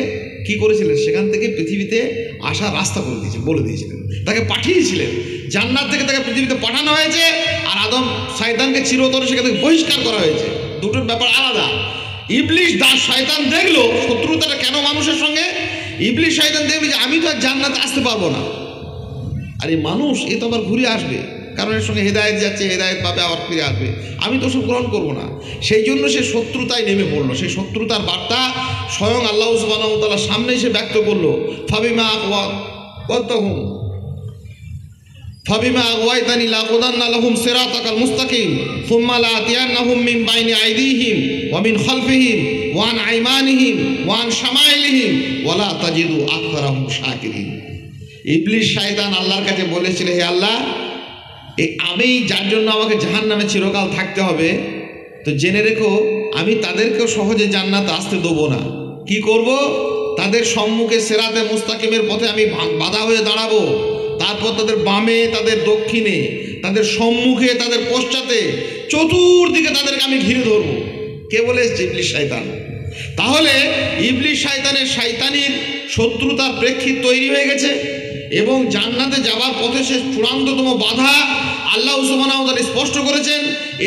কি করেছিলেন? সেখান থেকে পৃথিবীতে আসার রাস্তা করে দিয়েছে, বলে দিয়েছিলেন, তাকে পাঠিয়েছিলেন। জান্নাত থেকে তাকে পৃথিবীতে পাঠানো হয়েছে, আর আদম শয়তানকে চিরতরে সেখান থেকে বহিষ্কার করা হয়েছে। দুটোর ব্যাপার আলাদা। ইবলিশ দাস শয়তান দেখলো শত্রুতাটা কেন মানুষের সঙ্গে। ইবলিশ শয়তান দেখবে যে আমি তো আর জান্নাতে আসতে পারবো না, আর এই মানুষ এ তো আবার ঘুরে আসবে, কারণ এর সঙ্গে হেদায়েত যাচ্ছে, হেদায়েত পাবে, আবার ফিরে আসবে, আমি তো সব গ্রহণ করবো না। সেই জন্য সে শত্রুতায় নেমে পড়লো। সেই শত্রুতার বার্তা স্বয়ং আল্লাহ সুবহানাহু ওয়া তাআলা সামনে এসে ব্যক্ত করলো। ফাবিমা আগওয়াইতানি লাকুদান্না লাহুম সিরাতাকাল মুস্তাকিম সুম্মা লাআতিয়ান্নাহুম মিন বাইনি আইদিহিম ওয়া মিন খালফিহিম ওয়া আন আইমানিহিম ওয়া আন শামাইলিহিম ওয়া লা তাজিদু আকসারাহুম শাকিরিন। ইবলিশ শয়তান আল্লাহর কাছে বলেছিল, হে আল্লাহ, আমি যার জন্য আমাকে জাহান্নামে চিরকাল থাকতে হবে, তো জেনে রেখো আমি তাদেরকেও সহজে জান্নাতে আসতে দেবো না। কি করব? তাদের সম্মুখে সিরাতে মুস্তাকিমের পথে আমি বাধা হয়ে দাঁড়াবো, তারপর তাদের বামে, তাদের দক্ষিণে, তাদের সম্মুখে, তাদের পশ্চাতে, চতুর্দিকে তাদেরকে আমি ঘিরে ধরবো। কে বলে এসছে? ইবলিশ শয়তান। তাহলে ইবলিশ শয়তানের শয়তানির শত্রুতার প্রেক্ষিত তৈরি হয়ে গেছে, এবং জান্নাতে যাওয়ার পথে সে চূড়ান্ততম বাধা আল্লাহ সুবহানাহু ওয়া তাআলা স্পষ্ট করেছেন।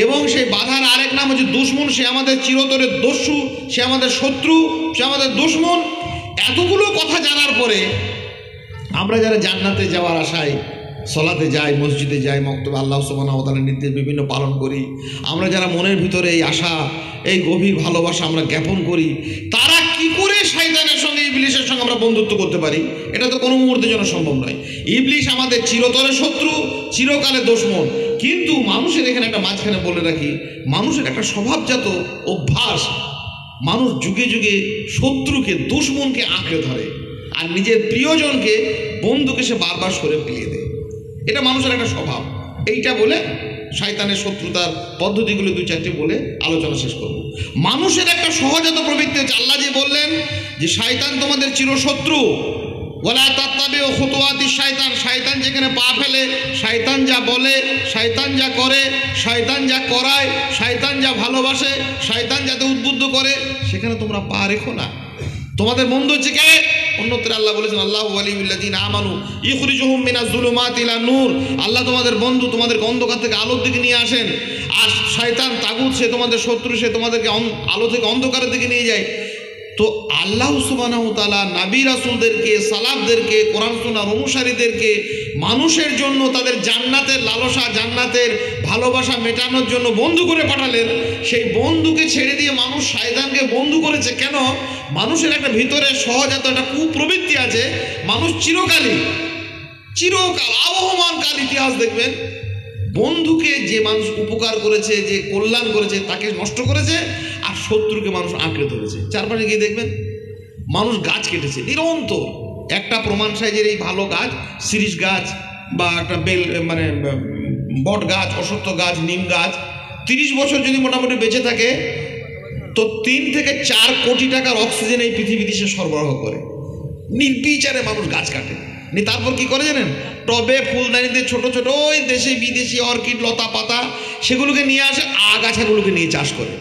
এবং সেই বাধার আরেক নাম হচ্ছে দুশমন। সে আমাদের চিরতরের দস্যু, সে আমাদের শত্রু, সে আমাদের দুশমন। এতগুলো কথা জানার পরে আমরা যারা জান্নাতে যাওয়ার আশায় সলাতে যাই, মসজিদে যাই, মক্তবে আল্লাহ সুবহানাহু ওয়া তাআলার নির্দেশ বিভিন্ন পালন করি, আমরা যারা মনের ভিতরে এই আশা, এই গভীর ভালোবাসা আমরা জ্ঞাপন করি, তারা কি করে শয়তানের সঙ্গে, ইবলিশের সঙ্গে আমরা বন্ধুত্ব করতে পারি? এটা তো কোনো মুহূর্তের জন্য সম্ভব নয়। ইবলিশ আমাদের চিরতরে শত্রু, চিরকালে দুশমন। কিন্তু মানুষের এখানে একটা মাঝখানে বলে রাখি, মানুষের একটা স্বভাবজাত অভ্যাস, মানুষ যুগে যুগে শত্রুকে, দুশমনকে আঁকড়ে ধরে, আর নিজের প্রিয়জনকে, বন্ধুকে সে বারবার সরে ফেলিয়ে দেয়। এটা মানুষের একটা স্বভাব। এইটা বলে শয়তানের শত্রুতার পদ্ধতিগুলো দুই চারটি বলে আলোচনা শেষ করব। মানুষের একটা সহজাত প্রবৃত্তি হচ্ছে, আল্লাহ যে বললেন যে শয়তান তোমাদের চিরশত্রু, ওয়ালা তাত্তাবিউ খুতুওয়াতিশ শয়তান। শয়তান যেখানে পা ফেলে, শয়তান যা বলে, শয়তান যা করে, শয়তান যা করায়, শয়তান যা ভালোবাসে, শয়তান যাতে উদ্বুদ্ধ করে, সেখানে তোমরা পা রেখো না। তোমাদের বন্ধু হচ্ছে কে? অন্যত্র আল্লাহ বলেছেন, আল্লাহু ওয়ালিউল্লাযিনা আমানু ইখরিজুহুম মিনাজ যুলুমাতি ইলান নূর। আল্লাহ তোমাদের বন্ধু, তোমাদেরকে অন্ধকার থেকে আলোর দিকে নিয়ে আসেন। আর শয়তান, তাগুত, সে তোমাদের শত্রু, সে তোমাদেরকে আলো থেকে অন্ধকারের দিকে নিয়ে যায়। তো আল্লাহ সুবহানাহু ওয়া তাআলা নবী রাসূলদেরকে, সালাফদেরকে, কোরআন সুন্নাহর অনুসারীদেরকে মানুষের জন্য, তাদের জান্নাতের লালসা, জান্নাতের ভালোবাসা মেটানোর জন্য বন্ধু করে পাঠালেন। সেই বন্ধুকে ছেড়ে দিয়ে মানুষ শয়তানকে বন্ধু করেছে। কেন? মানুষের একটা ভিতরে সহজাত একটা কুপ্রবৃত্তি আছে। মানুষ চিরকাল আবহমান কাল ইতিহাস দেখবেন, বন্ধুকে যে মানুষ উপকার করেছে, যে কল্যাণ করেছে, তাকে নষ্ট করেছে, আর শত্রুকে মানুষ আঁকড়ে ধরেছে। চারপাশে গিয়ে দেখবেন মানুষ গাছ কেটেছে নিরন্তর। একটা প্রমাণ সাইজের এই ভালো গাছ, শিরীষ গাছ বা একটা বেল, মানে বট গাছ, অশ্বত্থ গাছ, নিম গাছ, 30 বছর যদি মোটামুটি বেঁচে থাকে, তো 3 থেকে 4 কোটি টাকার অক্সিজেন এই পৃথিবীতে সে সরবরাহ করে। নির্বিচারে মানুষ গাছ কাটে। তারপর কি করে জানেন? টবে ফুলদানিতে ছোট ছোট ওই দেশি বিদেশি অর্কিড, লতা পাতা, সেগুলোকে নিয়ে আসে, আগাছাগুলোকে নিয়ে চাষ করে,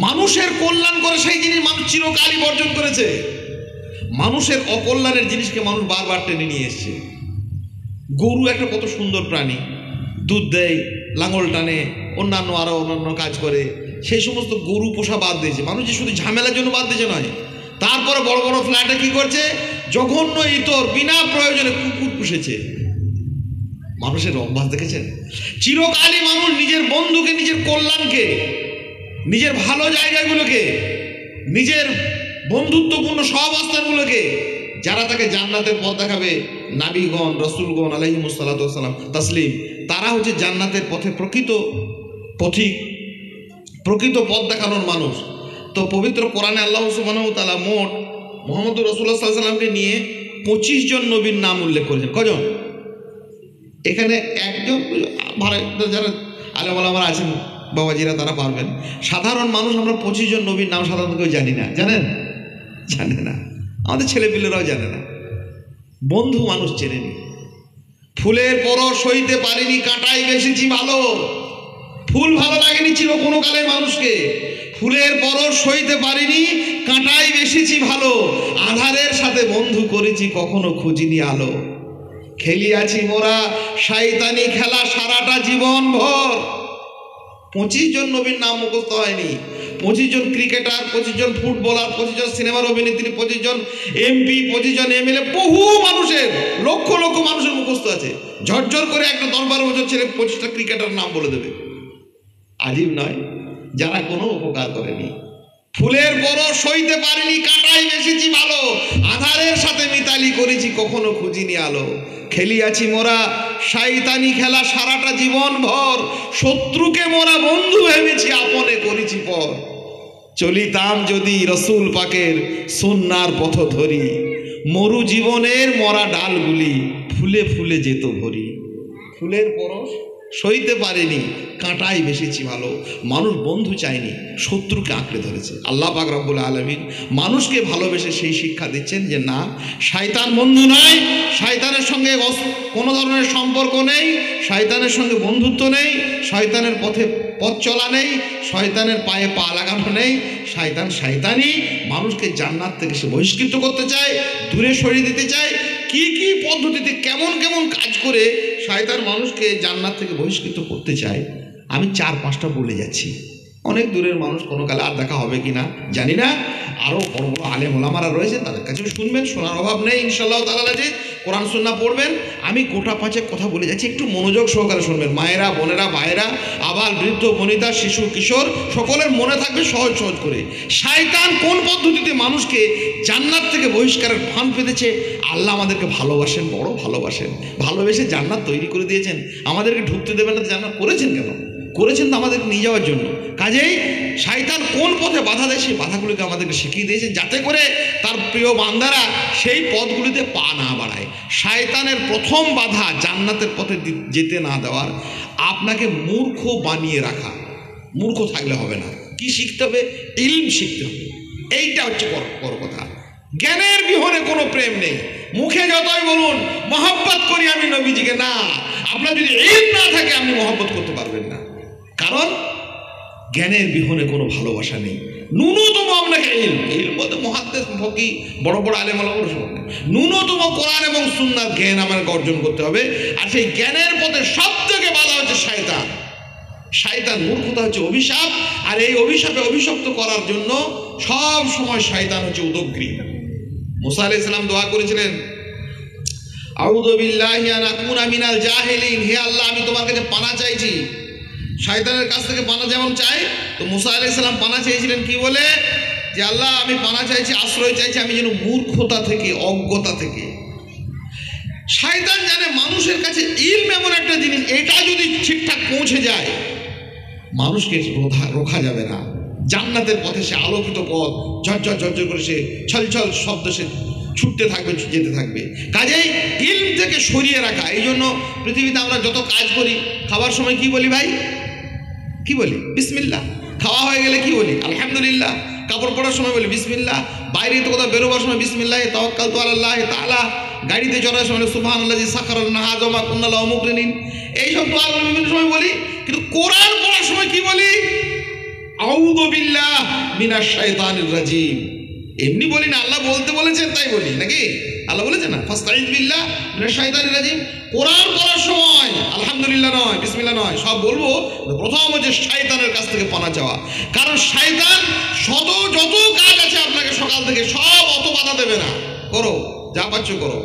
মানুষের কল্যাণ করে। সেই জিনিস মানুষ চিরকালই বর্জন করেছে। মানুষের অকল্যাণের জিনিসকে মানুষ বারবার টেনে নিয়ে এসছে। গরু একটা কত সুন্দর প্রাণী, দুধ দেয়, লাঙল টানে, অন্যান্য আরও অন্যান্য কাজ করে। সেই সমস্ত গরু পোষা বাদ দিয়েছে মানুষ, যে শুধু ঝামেলার জন্য বাদ দিয়েছে নয়, তারপরে বড় বড় ফ্ল্যাটে কি করছে, জঘন্য ইতর বিনা প্রয়োজনে কুকুর পুষেছে। মানুষের অভ্যাস দেখেছেন? চিরকালই মানুষ নিজের বন্ধুকে, নিজের কল্যাণকে, নিজের ভালো জায়গাগুলোকে, নিজের বন্ধুত্বপূর্ণ সহাবস্থানগুলোকে, যারা তাকে জান্নাতের পথ দেখাবে, নাবিগণ, রসুলগণ আলাইহিমুস সালাতু ওয়াস সালাম তাসলিম, তারা হচ্ছে জান্নাতের পথে প্রকৃত পথিক, প্রকৃত পথ দেখানোর মানুষ। তো পবিত্র কোরআনে আল্লাহ সুবহানাহু ওয়া তাআলা মোট মুহাম্মদুর রাসূলুল্লাহ সাল্লাল্লাহু আলাইহি ওয়াসাল্লামকে নিয়ে 25 জন নবীর নাম উল্লেখ করেছেন। কজন? এখানে একজন, যারা আলেম ওলামা আছেন বাবাজিরা, তারা পারবেন। সাধারণ মানুষ আমরা 25 জন নবীর নাম সাধারণত কেউ জানি না। জানেন? জানে না। আমাদের ছেলেপিলেরাও জানে না। বন্ধু মানুষ চেনেনি। ফুলের পরশ সইতে পারিনি, কাঁটাই বেশিছি ভালো। ফুল ভালো লাগেনি ছিল কোনো কালে মানুষকে, ফুলের পরশ সইতে পারিনি, কাঁটাই বেশিছি ভালো। আধারের সাথে বন্ধু করেছি, কখনো খুঁজিনি আলো। খেলিয়াছি মোরা শয়তানি খেলা সারাটা জীবন ভর। 25 জন নবীর নাম মুখস্থ হয়নি, 25 জন ক্রিকেটার, 25 জন ফুটবলার, 25 জন সিনেমার অভিনেত্রী, 25 জন এমপি, 25 জন এমএলএ, বহু মানুষের, লক্ষ লক্ষ মানুষের মুখস্থ আছে। ঝরঝর করে একটা 10-12 বছর ছেলে 25টা ক্রিকেটার নাম বলে দেবে। আজীব নয়? যারা কোনো উপকার করেনি। ফুলের পরশ সইতে পারিনি, কাঁটাই বেশিছি ভালো। আধারের সাথে মিতালি করেছি, কখনো খুঁজিনি আলো। খেলিয়াছি মোরা শয়তানি খেলা সারাটা জীবন ভর। শত্রুকে মোরা বন্ধু ভেবেছি, আপনে করেছি পর। চলিতাম যদি রসুল পাকের সুন্নার পথ ধরি, মরু জীবনের মরা ডালগুলি ফুলে ফুলে যেত ভরি। ফুলের পরশ সইতে পারেনি, কাঁটাই বেশিছি ভালো। মানুষ বন্ধু চায়নি, শত্রুকে আঁকড়ে ধরেছে। আল্লাহ পাক রব্বুল আলামিন মানুষকে ভালোবেসে সেই শিক্ষা দিচ্ছেন যে না, শয়তান বন্ধু নয়, শয়তানের সঙ্গে কোনো ধরনের সম্পর্ক নেই, শয়তানের সঙ্গে বন্ধুত্ব নেই, শয়তানের পথ চলা নেই, শয়তানের পায়ে পা লাগানো নেই। শয়তান শয়তানি, মানুষকে জান্নাত থেকে সে বহিষ্কৃত করতে চায়, দূরে সরিয়ে দিতে চায়। কি কি পদ্ধতিতে কেমন কেমন কাজ করে শয়তান মানুষকে জান্নাত থেকে বহিষ্কৃত করতে চায়, আমি 4-5টা বলে যাচ্ছি। অনেক দূরের মানুষ, কোনো কালে আর দেখা হবে কি না জানি না। আরও বড় বড় আলেম ওলামারা রয়েছেন, তাদের কাছেও শুনবেন, শোনার অভাব নেই ইনশাআল্লাহ তাআলা। যে কোরআন সুন্নাহ পড়বেন, আমি গোটা 5 কথা বলে যাচ্ছি, একটু মনোযোগ সহকারে শুনবেন। মায়েরা, বোনেরা, ভাইয়েরা, আবাল, বৃদ্ধ, বনিতা, শিশু, কিশোর, সকলের মনে থাকবে সহজ সহজ করে। শয়তান কোন পদ্ধতিতে মানুষকে জান্নাত থেকে বহিষ্কারের ফান পেতেছে। আল্লাহ আমাদেরকে ভালোবাসেন, বড় ভালোবাসেন, ভালোবেসে জান্নাত তৈরি করে দিয়েছেন। আমাদেরকে ঢুকতে দেবেন না, জান্নাত করেছেন কেন? করেছেন তো আমাদেরকে নিয়ে যাওয়ার জন্য। কাজেই শয়তান কোন পথে বাধা দেয়, সেই বাধাগুলিকে আমাদেরকে শিখিয়ে দিয়েছেন, যাতে করে তার প্রিয় বান্দারা সেই পথগুলিতে পা না বাড়ায়। শয়তানের প্রথম বাধা জান্নাতের পথে যেতে না দেওয়ার, আপনাকে মূর্খ বানিয়ে রাখা। মূর্খ থাকলে হবে না। কি শিখতে হবে? ইলম শিখতে হবে। এইটা হচ্ছে বড় কথা। জ্ঞানের বিহনে কোনো প্রেম নেই। মুখে যতই বলুন মহব্বত করি আমি নবীজিকে, না, আপনার যদি ইলম না থাকে আপনি মহব্বত করতে পারবেন না। কারণ জ্ঞানের বিহনে কোনো ভালোবাসা নেই। ন্যূনতম আপনাকে ইলম বলতে মুহাদ্দিস, ফকি, বড় বড় আলেম ওলামার সব নেই। ন্যূনতম কোরআন এবং সুন্নাহর জ্ঞান আমাকে অর্জন করতে হবে। আর সেই জ্ঞানের পথে সব থেকে বাধা হচ্ছে শয়তান। শয়তান মূর্খতা হচ্ছে অভিশাপ, আর এই অভিশাপে অভিশপ্ত করার জন্য সব সময় শয়তান হচ্ছে উদগ্রী। মুসা আলাইহিস সালাম দোয়া করেছিলেন, আউযু বিল্লাহি আন আকুনা মিনাল জাহিলিন, হে আল্লাহ আমি তোমার কাছে পানা চাইছি। শয়তানের কাছ থেকে পানা যেমন চাই, তো মুসা আলাইহিস সালাম পানা চেয়েছিলেন কি বলে? যে আল্লাহ আমি পানা চাইছি, আশ্রয় চাইছি, আমি যেন মূর্খতা থেকে, অজ্ঞতা থেকে। শয়তান জানে মানুষের কাছে ইলম এমন একটা জিনিস, এটা যদি ঠিকঠাক পৌঁছে যায় মানুষকে রোখা যাবে না। জান্নাতের পথে সে আলোকিত পথ, ঝরঝর ঝরঝর করে সে ছলছল শব্দ সে ছুটতে থাকবে, যেতে থাকবে। কাজেই ইলম থেকে সরিয়ে রাখা। এই জন্য পৃথিবীতে আমরা যত কাজ করি, খাবার সময় কি বলি ভাই? কি বলি? বিসমিল্লাহ। খাওয়া হয়ে গেলে কি বলি? আলহামদুলিল্লাহ। কাপড় পরার সময় বলি বিসমিল্লাহ। বাইরে তো কোথাও বেরোবার সময় বিসমিল্লাহ তাওয়াক্কালতু আলাল্লাহ তাআলা। গাড়িতে চড়ার সময় সুবহানাল্লাযী সাখারানা হাযা মা কুন্না লাহু মুকরিনিন। এইসব দোয়াগুলো বিভিন্ন সময় বলি, কিন্তু কোরআন পড়ার সময় কি বলি? আউযু বিল্লাহ মিনাশ শাইতানির রাজিম। এমনি বলি না, আল্লাহ বলতে বলেছেন তাই বলি, নাকি? আল্লাহ বলেছেন না, ফাস্তাইয বিল্লাহ মিনাশ শাইতানির রাজিম। কোরআন পড়ার সময় আলহামদুলিল্লাহ নয়, বিসমিল্লাহ নয়, সব বলবো। প্রথম হচ্ছে শয়তানের কাছ থেকে পানা চাওয়া। কারণ শয়তান যত কাজ আছে আপনাকে সকাল থেকে, সব অত বাধা দেবে না, করো যা পাচ্ছ করো।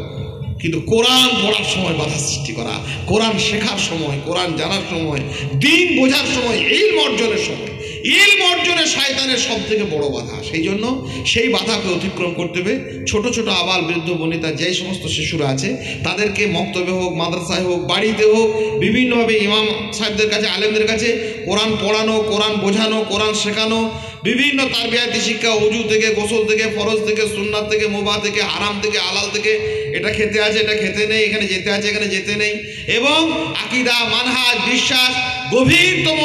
কিন্তু কোরআন পড়ার সময় বাধা সৃষ্টি করা, কোরআন শেখার সময়, কোরআন জানার সময়, দিন বোঝার সময়, ইলম অর্জনের সময়, ইলম অর্জনে শয়তানের সব থেকে বড় বাধা। সেই জন্য সেই বাধাকে অতিক্রম করতে হবে। ছোট ছোট আবাল, বৃদ্ধ, বনিতা, যেই সমস্ত শিশুরা আছে তাদেরকে মক্তবে হোক, মাদ্রাসায় হোক, বাড়িতে হোক, বিভিন্নভাবে ইমাম সাহেবদের কাছে, আলেমদের কাছে কোরআন পড়ানো, কোরআন বোঝানো, কোরআন শেখানো, বিভিন্ন তারবিয়াতি শিক্ষা, ওযু থেকে, গোসল থেকে, ফরজ থেকে, সুন্নাত থেকে, মুবাহ থেকে, হারাম থেকে, হালাল থেকে, এটা খেতে আছে, এটা খেতে নেই, এখানে যেতে আছে, এখানে যেতে নেই, এবং আকীদা, মানহাজ, বিশ্বাস, গভীরতম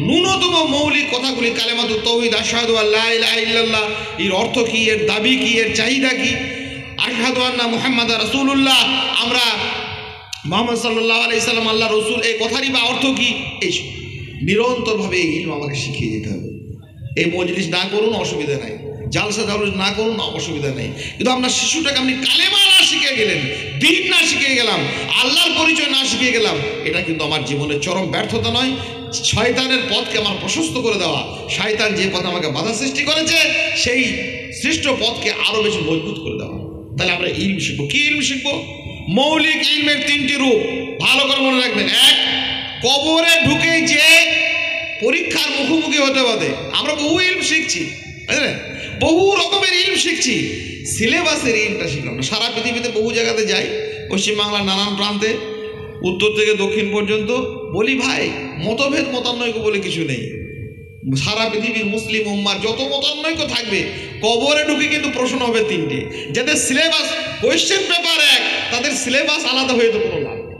ন্যূনতম মৌলিক কথাগুলি, কালেমাতুত তাওহীদ, আশহাদু আল্লা ইলাহা ইল্লাল্লাহ, এর অর্থ কি, এর দাবি কি, এর চাহিদা কি, আশহাদু আন্না মুহাম্মাদা রাসূলুল্লাহ, আমরা মুহাম্মদ সাল্লাল্লাহু আলাইহি সাল্লাম আল্লাহ রসুল, এই কথারই বা অর্থ কি? এই নিরন্তরভাবে এই ইলম আমাকে শিখিয়ে যেতে হবে। এই মজলিস না করুন অসুবিধা নাই, জালসা জালুস না করুন অসুবিধা নেই, কিন্তু আপনার শিশুটাকে আপনি কালেমা না শিখিয়ে গেলেন, দিন না শিখিয়ে গেলাম, আল্লাহর পরিচয় না শিখিয়ে গেলাম, এটা কিন্তু আমার জীবনের চরম ব্যর্থতা নয়, শয়তানের পথকে আমার প্রশস্ত করে দেওয়া। শয়তান যে পথে আমাকে বাধা সৃষ্টি করেছে সেই সৃষ্ট পথকে আরো বেশি মজবুত করে দেওয়া। তাহলে আমরা ইলম শিখবো। কি ইলম শিখবো? মৌলিক ইলমের তিনটি রূপ ভালো করে মনে রাখবেন। এক, কবরে ঢুকে যে পরীক্ষার মুখোমুখি হতে হবে। আমরা বহু ইলম শিখছি, বুঝলেন, বহু রকমের ইলম শিখছি, সিলেবাসের ইলমটা শিখলাম না। সারা পৃথিবীতে বহু জায়গাতে যাই, পশ্চিমবাংলার নানান প্রান্তে, উত্তর থেকে দক্ষিণ পর্যন্ত, বলি ভাই মতভেদ মতানৈক্য বলে কিছু নেই। সারা পৃথিবীর মুসলিম উম্মার যত মতানৈক্য থাকবে, কবরে ঢুকে কিন্তু প্রশ্ন হবে তিনটে। যাদের সিলেবাস কোয়েশ্চেন পেপার এক, তাদের সিলেবাস আলাদা হয়ে তো কোনো লাভ নেই।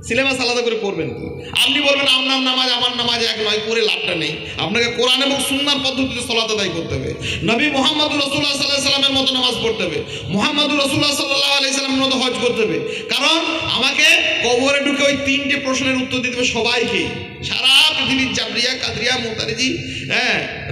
সিলেবাস আলাদা করে করবেন কি? আপনি বলবেন আপনার নামাজ আমার নামাজ এক নয়, করে লাভটা নেই। আপনাকে কোরআন এবং সুন্নাহর পদ্ধতিতে সালাত আদায় করতে হবে। নবী মুহাম্মদুর রাসূলুল্লাহ সাল্লাল্লাহু আলাইহি সাল্লামের মতো নামাজ পড়তে হবে। মুহাম্মদুর রাসূলুল্লাহ সাল্লাল্লাহু আলাইহি সাল্লামের মতো হজ করতে হবে। কারণ আমাকে কবরে ঢুকে ওই তিনটে প্রশ্নের উত্তর দিতে হবে সবাইকে। সারা পৃথিবীর জাবরিয়া, কাদরিয়া, মুতারিজি,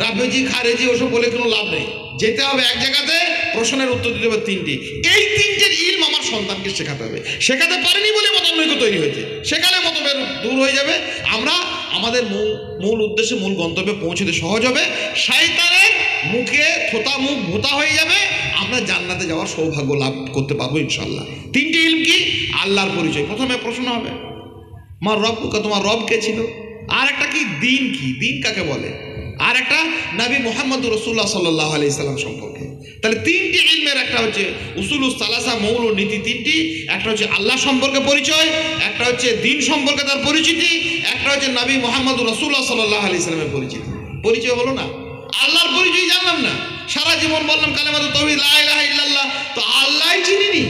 রাফেজি, খারেজি ওসব বলে কোনো লাভ নেই। যেতে হবে এক জায়গাতে, প্রশ্নের উত্তর দিতে হবে তিনটি। এই তিনটের ইলম আমার সন্তানকে শেখাতে হবে। শেখাতে পারেনি বলে মতানৈক্য তৈরি হয়েছে। সেখানে মতভেদ দূর হয়ে যাবে, আমরা আমাদের মূল উদ্দেশ্যে, মূল গন্তব্যে পৌঁছতে সহজ হবে। শয়তানের মুখে থোতা মুখ ভোতা হয়ে যাবে, আমরা জান্নাতে যাওয়ার সৌভাগ্য লাভ করতে পারবো ইনশাল্লাহ। তিনটি ইলম কি? আল্লাহর পরিচয়। প্রথমে প্রশ্ন হবে আমার রবকে, তোমার রব কে ছিল? আর একটা কি? দিন কি? দিন কাকে বলে? আর একটা নবী মুহাম্মদুর রাসূলুল্লাহ সাল্লাল্লাহু আলাইহি সাল্লাম সম্পর্কে। তাহলে তিনটি ইলমের, একটা হচ্ছে উসুলুস সালাসা, মৌল নীতি তিনটি, একটা হচ্ছে আল্লাহ সম্পর্কে পরিচয়, একটা হচ্ছে দিন সম্পর্কে তার পরিচিতি, একটা হচ্ছে নবী মুহাম্মদুর রাসূলুল্লাহ সাল্লাল্লাহু আলাইহি সাল্লামের পরিচিতি। পরিচয় হলো না, আল্লাহর পরিচয় জানলাম না, সারা জীবন বললাম কালেমাতুত তাওহীদ লা ইলাহা ইল্লাল্লাহ, তো আল্লাহই চিনিনি।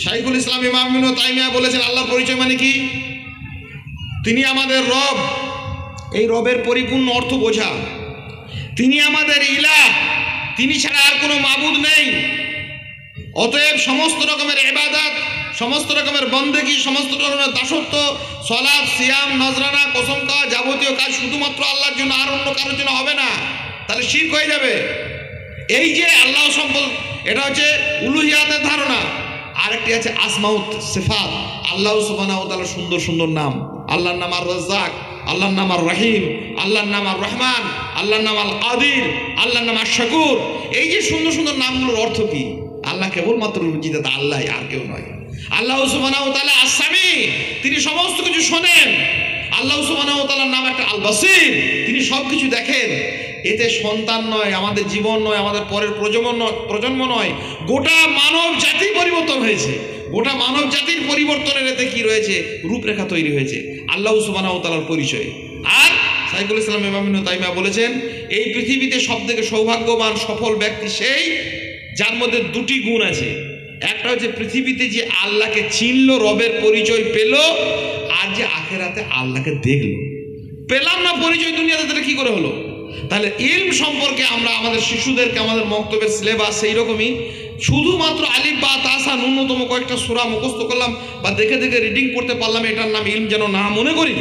শাইখুল ইসলাম ইমাম ইবনে তাইমিয়া বলেছেন আল্লাহর পরিচয় মানে কি? তিনি আমাদের রব, এই রবের পরিপূর্ণ অর্থ বোঝা। তিনি আমাদের ইলাহ, তিনি ছাড়া আর কোনো মাবুদ নেই। অতএব সমস্ত রকমের ইবাদত, সমস্ত রকমের বন্দেগী, সমস্ত রকমের দাসত্ব, সালাত, সিয়াম, নজরানা, কসম খাওয়া, যাবতীয় কাজ শুধুমাত্র আল্লাহর জন্য, আর অন্য কারোর জন্য হবে না, তাহলে শিরক হয়ে যাবে। এই যে আল্লাহ সম্পদ, এটা হচ্ছে উলুহিয়াতের ধারণা। আরেকটি আছে আসমাউত সিফাত, আল্লাহ সুবহানাহু ওয়া তাআলার সুন্দর সুন্দর নাম। আল্লাহর নাম আর রাজ্জাক, আল্লাহর নাম আর রহিম, আল্লাহর নাম আর রহমান, আল্লাহর নাম আল কাদির, আল্লাহর নাম আর শাকুর। এই যে সুন্দর সুন্দর নামগুলোর অর্থ কি? আল্লাহ কেবলমাত্র রুজিদাতা, আল্লাহ, আর কেউ নয়। আল্লাহ সুবহানাহু ওয়া তাআলা আস-সামি, তিনি সমস্ত কিছু শোনেন। আল্লাহ সুবহানাহু ওয়া তাআলার নাম একটা আল বাসির, তিনি সব কিছু দেখেন। এতে সন্তান নয়, আমাদের জীবন নয়, আমাদের পরের প্রজন্ম নয়, গোটা মানব জাতি পরিবর্তন হয়েছে। গোটা মানব জাতির পরিবর্তনের এতে কি রয়েছে? রূপরেখা তৈরি হয়েছে আল্লাহ সুবহানাহু ওয়া তাআলার পরিচয়। আর শাইখুল ইসলাম ইমাম ইবনে তাইমিয়া বলেছেন, এই পৃথিবীতে সবথেকে সৌভাগ্যবান সফল ব্যক্তি সেই যার মধ্যে দুটি গুণ আছে। একটা হচ্ছে পৃথিবীতে যে আল্লাহকে চিনল, রবের পরিচয় পেল, আর যে আখেরাতে আল্লাহকে দেখলো। পেলাম না পরিচয় দুনিয়াতে, তাহলে কি করে হলো? তাহলে ইলম সম্পর্কে আমরা আমাদের শিশুদেরকে, আমাদের মক্তবের সিলেবাস সেই রকমই, শুধুমাত্র আলিফ বা তাসা ন্যূনতম কয়েকটা সূরা মুখস্থ করলাম বা দেখে দেখে রিডিং করতে পারলাম, এটার নাম ইলম যেন না মনে করি।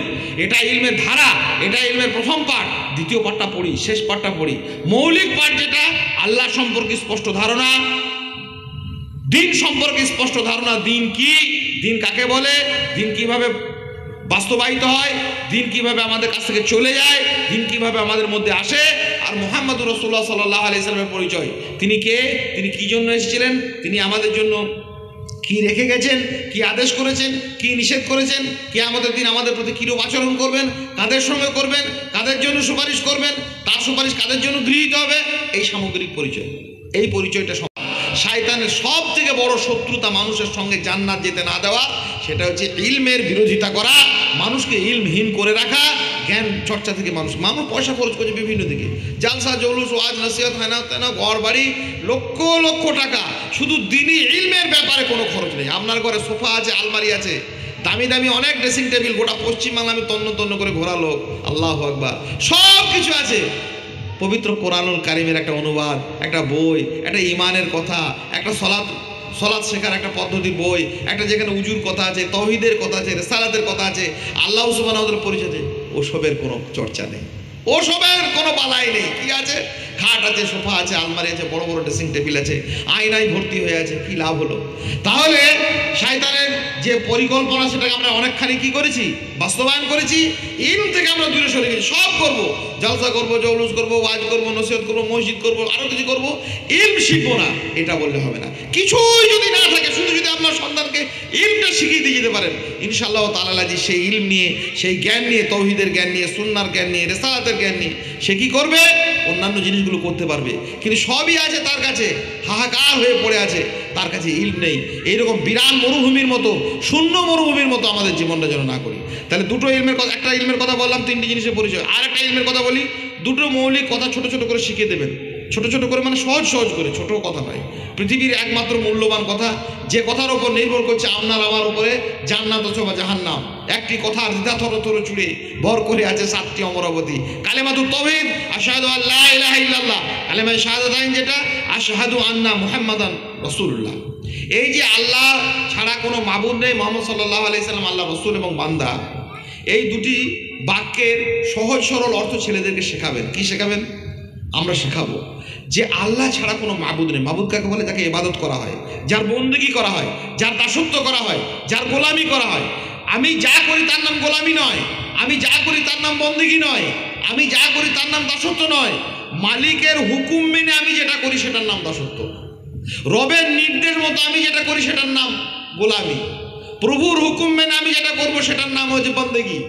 এটা ইলমের ধারা, এটা ইলমের প্রথম পার্ট। দ্বিতীয় পার্টটা পড়ি, শেষ পার্টটা পড়ি। মৌলিক পার্ট যেটা আল্লাহ সম্পর্কে স্পষ্ট ধারণা, দিন সম্পর্কে স্পষ্ট ধারণা। দিন কি? দিন কাকে বলে? দিন কিভাবে বাস্তবায়িত হয়? দিন কিভাবে আমাদের কাছ থেকে চলে যায়? দিন কিভাবে আমাদের মধ্যে আসে? আর মুহাম্মদুর রাসূলুল্লাহ সাল্লাল্লাহু আলাইহি সাল্লামের পরিচয়। তিনি কে? তিনি কি জন্য এসেছিলেন? তিনি আমাদের জন্য কি রেখে গেছেন? কি আদেশ করেছেন? কি নিষেধ করেছেন? কিয়ামতের দিন আমাদের প্রতি কিরূপ আচরণ করবেন? কাদের সঙ্গে করবেন? কাদের জন্য সুপারিশ করবেন? তার সুপারিশ কাদের জন্য গৃহীত হবে? এই সামগ্রিক পরিচয়। এই পরিচয়টা শয়তানের সব থেকে বড় শত্রুতা মানুষের সঙ্গে জান্নাত যেতে না দেওয়া, সেটা হচ্ছে ইলমের বিরোধিতা করা, মানুষকে ইলমহীন করে রাখা। জ্ঞান চর্চা থেকে মানুষ পয়সা খরচ করছে বিভিন্ন দিকে, জালসা, জৌলুস, ওয়াজ, নসিহত, হেনা তেনা, ঘর বাড়ি, লক্ষ লক্ষ টাকা, শুধু দিনই ইলমের ব্যাপারে কোনো খরচ নেই। আপনার ঘরে সোফা আছে, আলমারি আছে, দামি দামি অনেক ড্রেসিং টেবিল, গোটা পশ্চিমবাংলা আমি তন্ন তন্ন করে ঘোরা লোক, আল্লাহু আকবার, সব কিছু আছে। পবিত্র কোরআনুল কারিমের একটা অনুবাদ, একটা বই, একটা ইমানের কথা, একটা সলাৎ শেখার একটা পদ্ধতির বই, একটা যেখানে উজুর কথা আছে, তাওহীদের কথা আছে, রিসালাতের কথা আছে, আল্লাহ সুবহানাহু ওয়া তাআলার পরিচয় আছে, ওসবের কোনো চর্চা নেই, ওসবের কোনো বালাই নেই। কি আছে? খাট আছে, সোফা আছে, আলমারি আছে, বড় বড় ড্রেসিং টেবিল আছে, আয়নায় ভর্তি হয়ে আছে, কি লাভ হলো? তাহলে শয়তানের যে পরিকল্পনা সেটাকে আমরা অনেকখানি কি করেছি? বাস্তবায়ন করেছি। ইলম থেকে আমরা দূরে সরে গেছি। সব করব, জলসা করব, জৌলুস করব, ওয়াজ করব, নসিহত করব, মসজিদ করব, আরো কিছু করব, ইলম শিখবো না, এটা বললে হবে না। কিছুই যদি না থাকে, শুধু যদি আপনার সন্তানকে ইলমটা শিখিয়ে দিয়ে যেতে পারেন, ইনশাআল্লাহ তাআলা জি সেই ইলম নিয়ে, সেই জ্ঞান নিয়ে, তাওহীদের জ্ঞান নিয়ে, সুন্নাহর জ্ঞান নিয়ে, রিসালাতের জ্ঞান নিয়ে সে কি করবে? অন্যান্য জিনিসগুলো করতে পারবে। কিন্তু সবই আছে তার কাছে, হাহাকার হয়ে পড়ে আছে, তার কাছে ইলম নেই। এইরকম বিরান মরুভূমির মতো, শূন্য মরুভূমির মতো আমাদের জীবনটা যেন না করি। তাহলে দুটো ইলমের কথা, একটা ইলমের কথা বললাম, তিনটি জিনিসের পরিচয়। আর একটা ইলমের কথা বলি, দুটো মৌলিক কথা ছোট ছোট করে শিখিয়ে দেবেন। ছোট ছোট করে মানে সহজ সহজ করে, ছোট কথা নয়। পৃথিবীর একমাত্র মূল্যবান কথা, যে কথার উপর নির্ভর করছে আপনার আমার উপরে জান্নাত অথবা জাহান্নাম, একটি কথার দ্বিধা থরথর চুড়ে ভর করে আছে 7টি অমরাবতী। কালেমাতুত তাওহীদ, আশহাদু আল্লা ইলাহা ইল্লাল্লাহ, কালেমায়ে শাহাদাতাইন যেটা, আশহাদু আন্না মুহাম্মাদান রাসূলুল্লাহ। এই যে আল্লাহ ছাড়া কোনো মাবুদ নেই, মুহাম্মদ সাল্লাল্লাহু আলাইহি সাল্লাম আল্লাহ রাসূল এবং বান্দা, এই দুটি বাক্যের সহজ সরল অর্থ ছেলেদেরকে শেখাবেন। কি শেখাবেন? আমরা শেখাবো যে আল্লাহ ছাড়া কোনো মাবুদ নেই। মাবুদ কাকে বলে? যাকে ইবাদত করা হয়, যার বন্দেগী করা হয়, যার দাসত্ব করা হয়, যার গোলামি করা হয়। আমি যা করি তার নাম গোলামি নয়, আমি যা করি তার নাম বন্দেগী নয়, আমি যা করি তার নাম দাসত্ব নয়। মালিকের হুকুম মেনে আমি যেটা করি সেটার নাম দাসত্ব। রবের নির্দেশ মতো আমি যেটা করি সেটার নাম গোলামি। প্রভুর হুকুম মেনে আমি যেটা করবো সেটার নাম হচ্ছে বন্দেগী।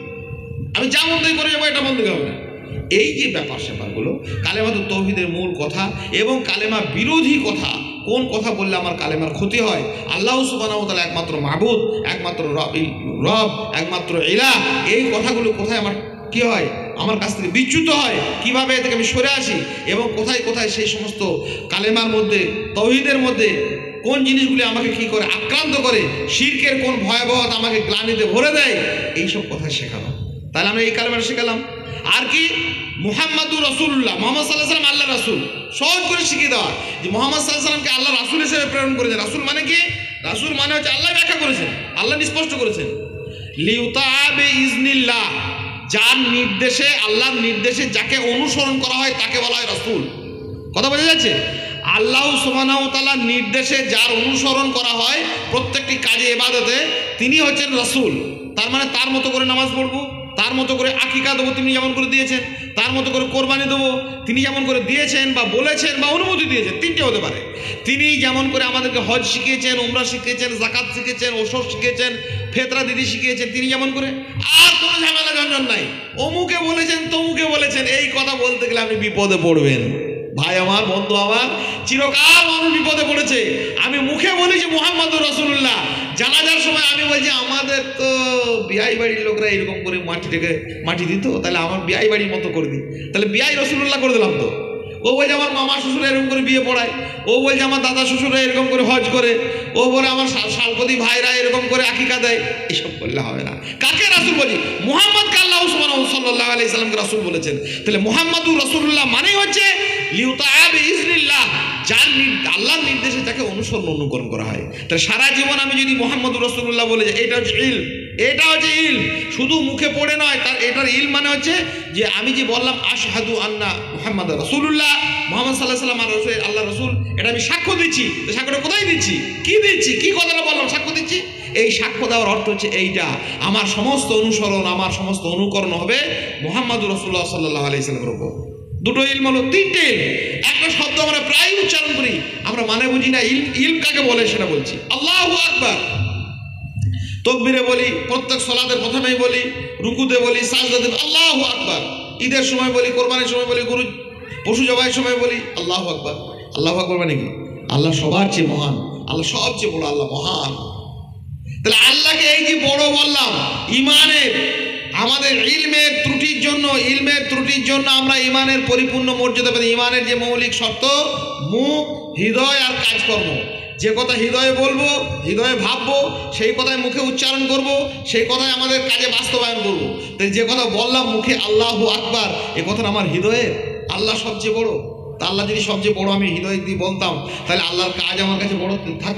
আমি যা বন্দেগী করে যাবো, এটা বন্দেগী হবে না। এই যে ব্যাপার স্যাপারগুলো কালেমাতুত তাওহীদের মূল কথা এবং কালেমা বিরোধী কথা, কোন কথা বললে আমার কালেমার ক্ষতি হয়, আল্লাহ সুবহানাহু ওয়া তাআলা একমাত্র মাবুদ, একমাত্র রব, একমাত্র ইলাহ, এই কথাগুলো কোথায় আমার কি হয়, আমার কাছ থেকে বিচ্যুত হয়, কিভাবে এ থেকে আমি সরে আসি, এবং কোথায় কোথায় সেই সমস্ত কালেমার মধ্যে, তাওহীদের মধ্যে কোন জিনিসগুলি আমাকে কি করে আক্রান্ত করে, শিরকের কোন ভয়াবহতা আমাকে গ্লানিতে ভরে দেয়, এইসব কথা শেখানো। তাহলে আমরা এই কালেমাটা শেখালাম। আর কি? মুহাম্মাদুর রাসূলুল্লাহ, মুহাম্মদ সাল্লাল্লাহু আলাইহি ওয়াসাল্লাম আল্লাহ রাসূল। সহজ করে শিখিয়ে দেওয়া যে মুহাম্মদ সাল্লাল্লাহু আলাইহি ওয়াসাল্লামকে আল্লাহ রাসূল হিসেবে প্রেরণ করেছেন। রাসূল মানে কি? রাসূল মানে হচ্ছে আল্লাহ ব্যাখ্যা করেছেন, আল্লাহ স্পষ্ট করেছেন, লিউতাআ বিইজনিল্লাহ, যার নির্দেশে, আল্লাহর নির্দেশে যাকে অনুসরণ করা হয় তাকে বলা হয় রাসূল। কথা বোঝা যাচ্ছে? আল্লাহ সুবহানাহু ওয়া তাআলার নির্দেশে যার অনুসরণ করা হয় প্রত্যেকটি কাজে, ইবাদতে, তিনি হচ্ছেন রাসূল। তার মানে তার মতো করে নামাজ পড়বো, তার মতো করে আকিকা দেবো তিনি যেমন করে দিয়েছেন, তার মতো করে কোরবানি দেবো তিনি যেমন করে দিয়েছেন বা বলেছেন বা অনুমতি দিয়েছেন। তিনটে হতে পারে। তিনি যেমন করে আমাদেরকে হজ শিখিয়েছেন, উমরা শিখিয়েছেন, যাকাত শিখিয়েছেন, ওসর শিখিয়েছেন, ফেতরা দিদি শিখিয়েছেন, তিনি যেমন করে। আর কোনো ঝামেলা ঝঞ্ঝট নাই। অমুকে বলেছেন, তমুকে বলেছেন, এই কথা বলতে গেলে আপনি বিপদে পড়বেন। ভাই আমার, বন্ধু আমার, চিরকাল মানুষ বিপদে পড়েছে। আমি মুখে বলি যে মুহাম্মাদুর রাসূলুল্লাহ, জানাজার সময় আমি বলছি আমাদের তো বিয়াই বাড়ির লোকরা এরকম করে মাটি দিত, তাহলে আমার বিয়াই বাড়ির মতো করে দিই, তাহলে বিয়াই রাসূলুল্লাহ করে দিলাম তো। ও বলছে আমার মামা শ্বশুরা এরকম করে বিয়ে পড়ায়, ও বলছে আমার দাদা শ্বশুরা এরকম করে হজ করে, ও বলে আমার শালপতি ভাইরা এরকম করে আকিকা দেয়। এসব করলে হবে না। কাকে রাসূল বলছি? মুহাম্মদকে আল্লাহ সাল্লাল্লাহু আলাইহি সাল্লামকে রাসূল বলেছেন। তাহলে মুহাম্মাদুর রাসূলুল্লাহ মানেই হচ্ছে লিউতাআ বিইজনিল্লাহ, যার আল্লাহর নির্দেশে যাকে অনুকরণ করা হয়। তাহলে সারা জীবন আমি যদি মুহাম্মাদুর রাসূলুল্লাহ বলে যাই, এটা হচ্ছে ইলম, এটা হচ্ছে ইলম। শুধু মুখে পড়ে নয়, তার এটার ইলম মানে হচ্ছে যে আমি যে বললাম আশহাদু আন্না মুহাম্মাদুর রাসূলুল্লাহ, মুহাম্মদ সাল্লাল্লাহু আলাইহি ওয়াসাল্লাম আল্লাহ রাসূল, এটা আমি সাক্ষ্য দিচ্ছি। তো সাক্ষ্যটা কোথায় দিচ্ছি? কি দিচ্ছি? কি কথাটা বললাম? সাক্ষ্য দিচ্ছি। এই সাক্ষ্য দেওয়ার অর্থ হচ্ছে এইটা, আমার সমস্ত অনুসরণ, আমার সমস্ত অনুকরণ হবে মুহাম্মাদুর রাসূলুল্লাহ সাল্লাল্লাহু আলাইহি সাল্লামের উপর। দুটো ইলম হলো, তিনটে ইলম। একটা শব্দ আমরা প্রায় উচ্চারণ করি, আমরা মানে বুঝি না ইলম কাকে বলে সেটা বলছি। আল্লাহু আকবার তাকবীরে বলি, প্রত্যেক সালাতের প্রথমেই বলি, রুকুতে বলি, সাজদাতে আল্লাহু আকবার, ঈদের সময় বলি, কোরবানির সময় বলি, গরু পশু জবাইয়ের সময় বলি আল্লাহু আকবার। আল্লাহু আকবার মানে কি? আল্লাহ সবার চেয়ে মহান, আল্লাহ সবচেয়ে বড়, আল্লাহ মহান। তাহলে আল্লাহকে এই যে বড় বললাম, ইমানের, আমাদের ইলমের ত্রুটির জন্য আমরা ইমানের পরিপূর্ণ মর্যাদা পাই। ইমানের যে মৌলিক শর্ত, মুখ, হৃদয় আর কাজকর্ম। যে কথা হৃদয়ে বলবো, হৃদয়ে ভাববো, সেই কথায় মুখে উচ্চারণ করব, সেই কথায় আমাদের কাজে বাস্তবায়ন করব। তাই যে কথা বললাম মুখে আল্লাহু আকবার, এ কথাটা আমার হৃদয়ে, আল্লাহ সবচেয়ে বড়, তা আল্লাহ যদি সবচেয়ে বড় আমি হৃদয় দিয়ে বলতাম, তাহলে আল্লাহর কাজ আমার কাছে বড়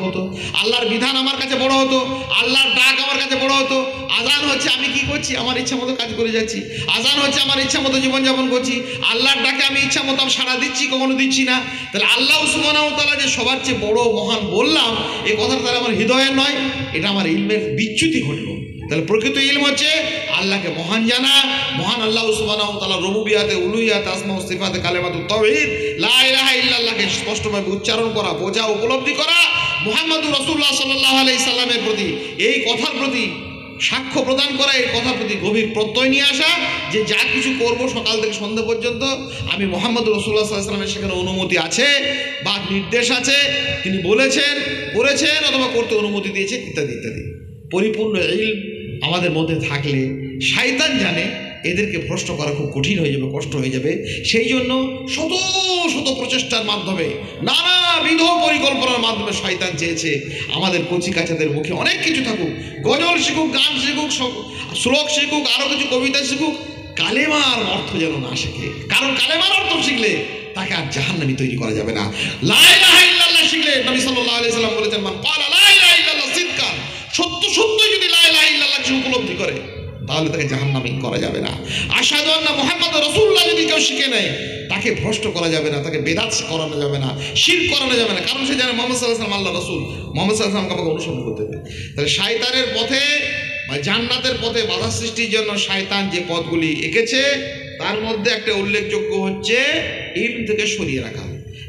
হতো, আল্লাহর বিধান আমার কাছে বড় হতো, আল্লাহর ডাক আমার কাছে বড় হতো। আজান হচ্ছে, আমি কি করছি? আমার ইচ্ছা মতো কাজ করে যাচ্ছি। আজান হচ্ছে, আমার ইচ্ছা মতো জীবনযাপন করছি। আল্লাহর ডাকে আমি ইচ্ছা মতো সাড়া দিচ্ছি, কখনো দিচ্ছি না। তাহলে আল্লাহ সুবহানাহু ওয়া তাআলা যে সবার চেয়ে বড় মহান বললাম, এই কথাটা তাহলে আমার হৃদয়ের নয়, এটা আমার ইলমের বিচ্যুতি ঘটলো। তাহলে প্রকৃত ইলম হচ্ছে আল্লাহকে মহান জানা, মহান আল্লাহ সুবহানাহু ওয়া তাআলা রুবুবিয়াতে, উলুহিয়াতে, আসমা ও সিফাতে, কালেমাতুত তাওহীদ, লা ইলাহা ইল্লাল্লাহকে স্পষ্টভাবে উচ্চারণ করা, বোঝা, উপলব্ধি করা, মুহাম্মদুর রাসূলুল্লাহ সাল্লাল্লাহু আলাইহি সাল্লামের প্রতি, এই কথার প্রতি সাক্ষ্য প্রদান করা, এই কথার প্রতি গভীর প্রত্যয় নিয়ে আসা যে যা কিছু করব সকাল থেকে সন্ধ্যা পর্যন্ত আমি মুহাম্মদুর রাসূলুল্লাহ সাল্লাল্লাহু আলাইহি সাল্লামের সেখানে অনুমতি আছে বা নির্দেশ আছে, তিনি বলেছেন, করেছেন অথবা করতে অনুমতি দিয়েছেন, ইত্যাদি ইত্যাদি। পরিপূর্ণ ইলম আমাদের মধ্যে থাকলে শয়তান জানে এদেরকে ভ্রষ্ট করা খুব কঠিন হয়ে যাবে, কষ্ট হয়ে যাবে। সেই জন্য শত শত প্রচেষ্টার মাধ্যমে, নানাবিধ পরিকল্পনার মাধ্যমে শয়তান চেয়েছে আমাদের কচিকাচাদের মুখে অনেক কিছু থাকুক, গজল শিখুক, গান শিখুক, শ্লোক শিখুক, আরও কিছু কবিতা শিখুক, কালেমার অর্থ যেন না শেখে। কারণ কালেমার অর্থ শিখলে তাকে আর জাহান্নামী তৈরি করা যাবে না। লা ইলাহা ইল্লাল্লাহ শিখলে নবী সাল্লাল্লাহু আলাইহি সাল্লাম বলেছেন, মান ক্বালা লা ইলাহা ইল্লাল্লাহ সিদকান, সত্য সত্য যদি লা ইলাহা ইল্লাল্লাহ সে উপলব্ধি করে, তাহলে তাকে জাহান্নামী করা যাবে না। আশহাদু আন্না মুহাম্মাদুর রাসূলুল্লাহ যদি কেউ শিখে নেয়, তাকে ভ্রষ্ট করা যাবে না, তাকে বেদাত করানো যাবে না, শিরক করানো যাবে না। কারণ সে জানে মুহাম্মদ সাল্লাল্লাহু আলাইহি ওয়াসাল্লাম আল্লাহ রাসূল, মুহাম্মদ সাল্লাল্লাহু আলাইহি ওয়াসাল্লামকে আমাকে অনুসরণ করতে হবে। তাহলে শয়তানের পথে বা জান্নাতের পথে বাধা সৃষ্টির জন্য শয়তান যে পথগুলি এঁকেছে, তার মধ্যে একটা উল্লেখযোগ্য হচ্ছে ইলম থেকে সরিয়ে রাখা।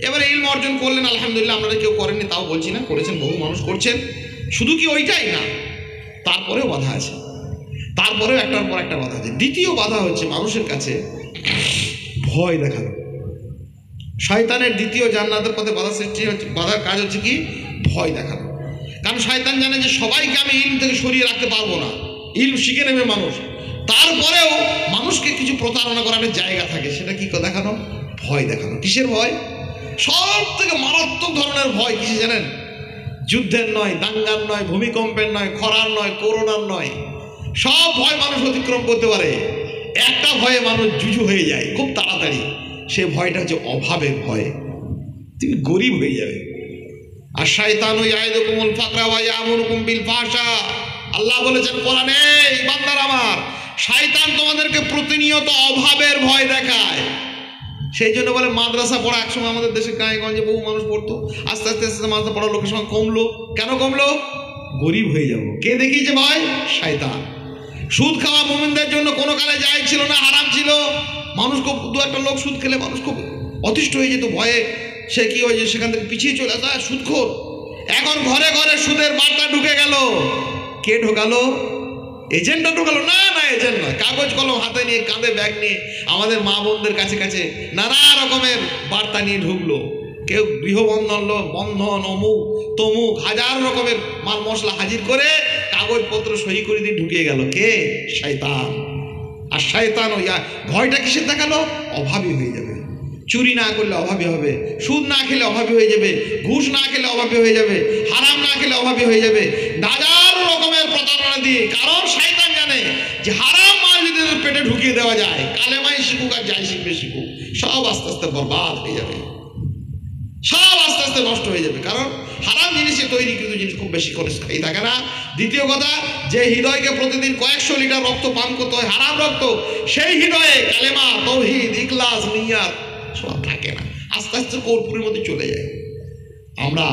এবারে ইলম অর্জন করলেন, আলহামদুলিল্লাহ, আপনারা কেউ করেননি তাও বলছি না, করেছেন, বহু মানুষ করছেন। শুধু কি ওইটাই না, তারপরেও বাধা আছে, তারপরেও একটার পর একটা বাধা আছে। দ্বিতীয় বাধা হচ্ছে মানুষের কাছে ভয় দেখানো। শয়তানের দ্বিতীয় জান্নাতের পথে বাধা সৃষ্টি হচ্ছে, বাধার কাজ হচ্ছে কি? ভয় দেখানো। কারণ শয়তান জানে যে সবাইকে আমি ইলম থেকে সরিয়ে রাখতে পারবো না, ইলম শিখে নেবে মানুষ, তারপরেও মানুষকে কিছু প্রতারণা করার জায়গা থাকে। সেটা কি দেখানো? ভয় দেখানো। কিসের ভয়? সব থেকে মারাত্মক ধরনের ভয় কিসে জানেন? যুদ্ধের নয়, দাঙ্গার নয়, ভূমিকম্পের নয়, খরার নয়, করোনার নয়, সব ভয় মানুষ অতিক্রম করতে পারে। একটা ভয়ে মানুষ জুজু হয়ে যায় খুব তাড়াতাড়ি, সে ভয়টা হচ্ছে অভাবের ভয়। তুমি গরিব হয়ে যাবে। আর শয়তানু ইয়াইদুকুমুল ফাকরা ওয়া ইয়ামুরুকুম বিল ফাহশা, আল্লাহ বলেছেন কোরআনে, বান্দার আমার, শয়তান তোমাদেরকে প্রতিনিয়ত অভাবের ভয় দেখায়। সেই জন্য বলে মাদ্রাসা পড়া, একসময় আমাদের দেশে গাঁয়ে-গঞ্জে বহু মানুষ পড়তো, আস্তে আস্তে আস্তে মাদ্রাসা পড়ার লোকের সংখ্যা কমলো। কেন কমলো? গরিব হয়ে যাব। কে দেখিয়েছে ভয়? শয়তান। সুদ খাওয়া মুমিনদের জন্য কোনো কালে জায়েজ ছিল না, হারাম ছিল। মানুষ খুব, দু একটা লোক সুদ খেলে মানুষ খুব অতিষ্ঠ হয়ে যেত ভয়ে, সে কি হয়েছে সেখান থেকে পিছিয়ে চলে আসা, সুদখোর। এখন ঘরে ঘরে সুদের বার্তা ঢুকে গেল। কে ঢোকালো? এজেন্টটা ঢোকালো? না না, এজেন্ট নয়, কাগজ কলম হাতে নিয়ে, কাঁধে ব্যাগ নিয়ে আমাদের মা বোনদের কাছে কাছে নানা রকমের বার্তা নিয়ে ঢুকলো। কেউ গৃহবন্ধন, বন্ধন, অমুক তমুক, হাজার রকমের মাল মশলা হাজির করে কাগজপত্র সই করে দিয়ে ঢুকিয়ে গেল। কে? শয়তান। আর শয়তান ওই ভয়টা কিসের দেখালো? অভাবী হয়ে যাবে। চুরি না করলে অভাবী হবে, সুদ না খেলে অভাবী হয়ে যাবে, ঘুষ না খেলে অভাবী হয়ে যাবে, হারাম না খেলে অভাবী হয়ে যাবে, হাজার রকমের প্রতারণা দিয়ে। কারণ শয়তান জানে যে হারাম মাল যদি পেটে ঢুকিয়ে দেওয়া যায়, কালেমাই শিখুক আর যাই শিখবে শিখুক, সব আস্তে আস্তে বরবাদ হয়ে যাবে, সব আস্তে আস্তে নষ্ট হয়ে যাবে। কারণ হারাম জিনিসে তৈরি কিন্তু জিনিস খুব বেশি করে খাই থাকে না। দ্বিতীয় কথা, যে হৃদয়কে প্রতিদিন কয়েকশো লিটার রক্ত পান করতে হয়, হারাম রক্ত, সেই হৃদয়ে কালেমা, তাওহীদ, ইখলাস, নিয়াত সব থাকে না, আস্তে আস্তে কর্পূরের মধ্যে চলে যায়। আমরা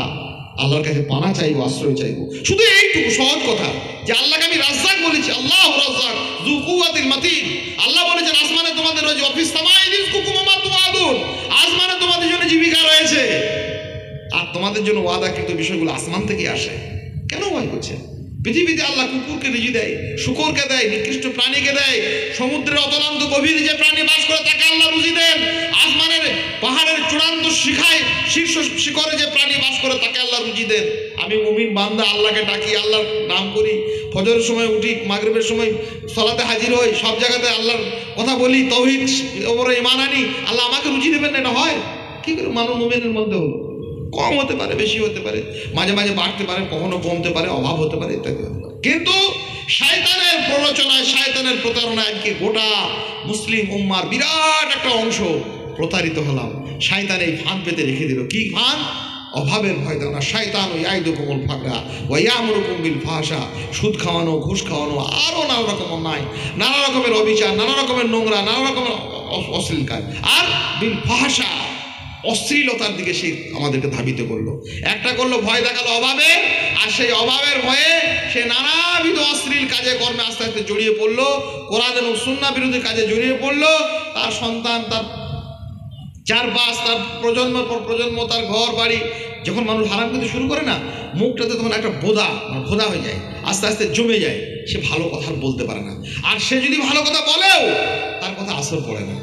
আল্লাহর কাছে পানা চাইবো, আশ্রয় চাইবো। শুধু এইটুকু সহজ কথা যে আল্লাহকে আমি রাজ্জাক বলেছি, আল্লাহ রাজ্জাক যু কুওয়াতিল মাতিন। আল্লাহ বলেছেন আসমানে তোমাদের রয়েছে, অফিস সামাই রিজকুকুম ওয়া মা তুআদুন, আসমানে তোমাদের জন্য জীবিকা রয়েছে, আর তোমাদের জন্য ওয়াদাকৃত বিষয়গুলো আসমান থেকে আসে। কেন ভয় করছে? পৃথিবীতে আল্লাহ কুকুরকে রিজি দেয়, শুকরকে দেয়, নিকৃষ্ট প্রাণীকে দেয়, সমুদ্রের অতলান্ত গভীরে যে প্রাণী বাস করে তাকে আল্লাহ রুজি দেন, আসমানের পাহাড়ের চূড়ান্ত শিখায় শীর্ষ শিখরে যে প্রাণী বাস করে তাকে আল্লাহ রুজি দেন। আমি মুমিন বান্দা আল্লাহকে ডাকি, আল্লাহর নাম করি, ফজরের সময় উঠি, মাগরিবের সময় সালাতে হাজির হই, সব জায়গাতে আল্লাহর কথা বলি, তাওহীদ ওপরে ঈমান আনি, আল্লাহ আমাকে রুজি দেবেন না, এটা হয় কি করে? মানব মুমিনের মধ্যে হলো, কম হতে পারে, বেশি হতে পারে, মাঝে মাঝে বাড়তে পারে, কখনো কমতে পারে, অভাব হতে পারে, ইত্যাদি হতে পারে। কিন্তু শয়তানের প্ররোচনায়, শয়তানের প্রতারণায় আজকে গোটা মুসলিম উম্মার বিরাট একটা অংশ প্রতারিত হলাম। শয়তান এই ফাঁদ পেতে রেখে দিল। কি ফাঁদ? অভাবের ভয় দাও না। শয়তান ওই ইয়াইদুকুমুল ফাকরা ওয়া ইয়ামুরুকুম বিল ফাহশা, সুদ খাওয়ানো, ঘুষ খাওয়ানো, আরও নানা রকম অন্যায়, নানা রকমের অবিচার, নানা রকমের নোংরা, নানা রকমের অশ্লীল কাজ, আর বিল ফাহশা, অশ্লীলতার দিকে সে আমাদেরকে ধাবিত করলো। একটা করলো ভয় দেখালো অভাবে, আর সেই অভাবের ভয়ে সে নানাবিধ অশ্লীল কাজে কর্মে আস্তে আস্তে জড়িয়ে পড়লো, কোরআন এবং সুন্নাহ বিরোধী কাজে জড়িয়ে পড়লো। তার সন্তান, তার চারপাশ, তার প্রজন্ম পর প্রজন্ম, তার ঘর বাড়ি, যখন মানুষ হারাম করতে শুরু করে না, মুখটাতে তখন একটা ভোদা হয়ে যায়, আস্তে আস্তে জমে যায়। সে ভালো কথা বলতে পারে না, আর সে যদি ভালো কথা বলেও তার কথা আসর পড়ে না।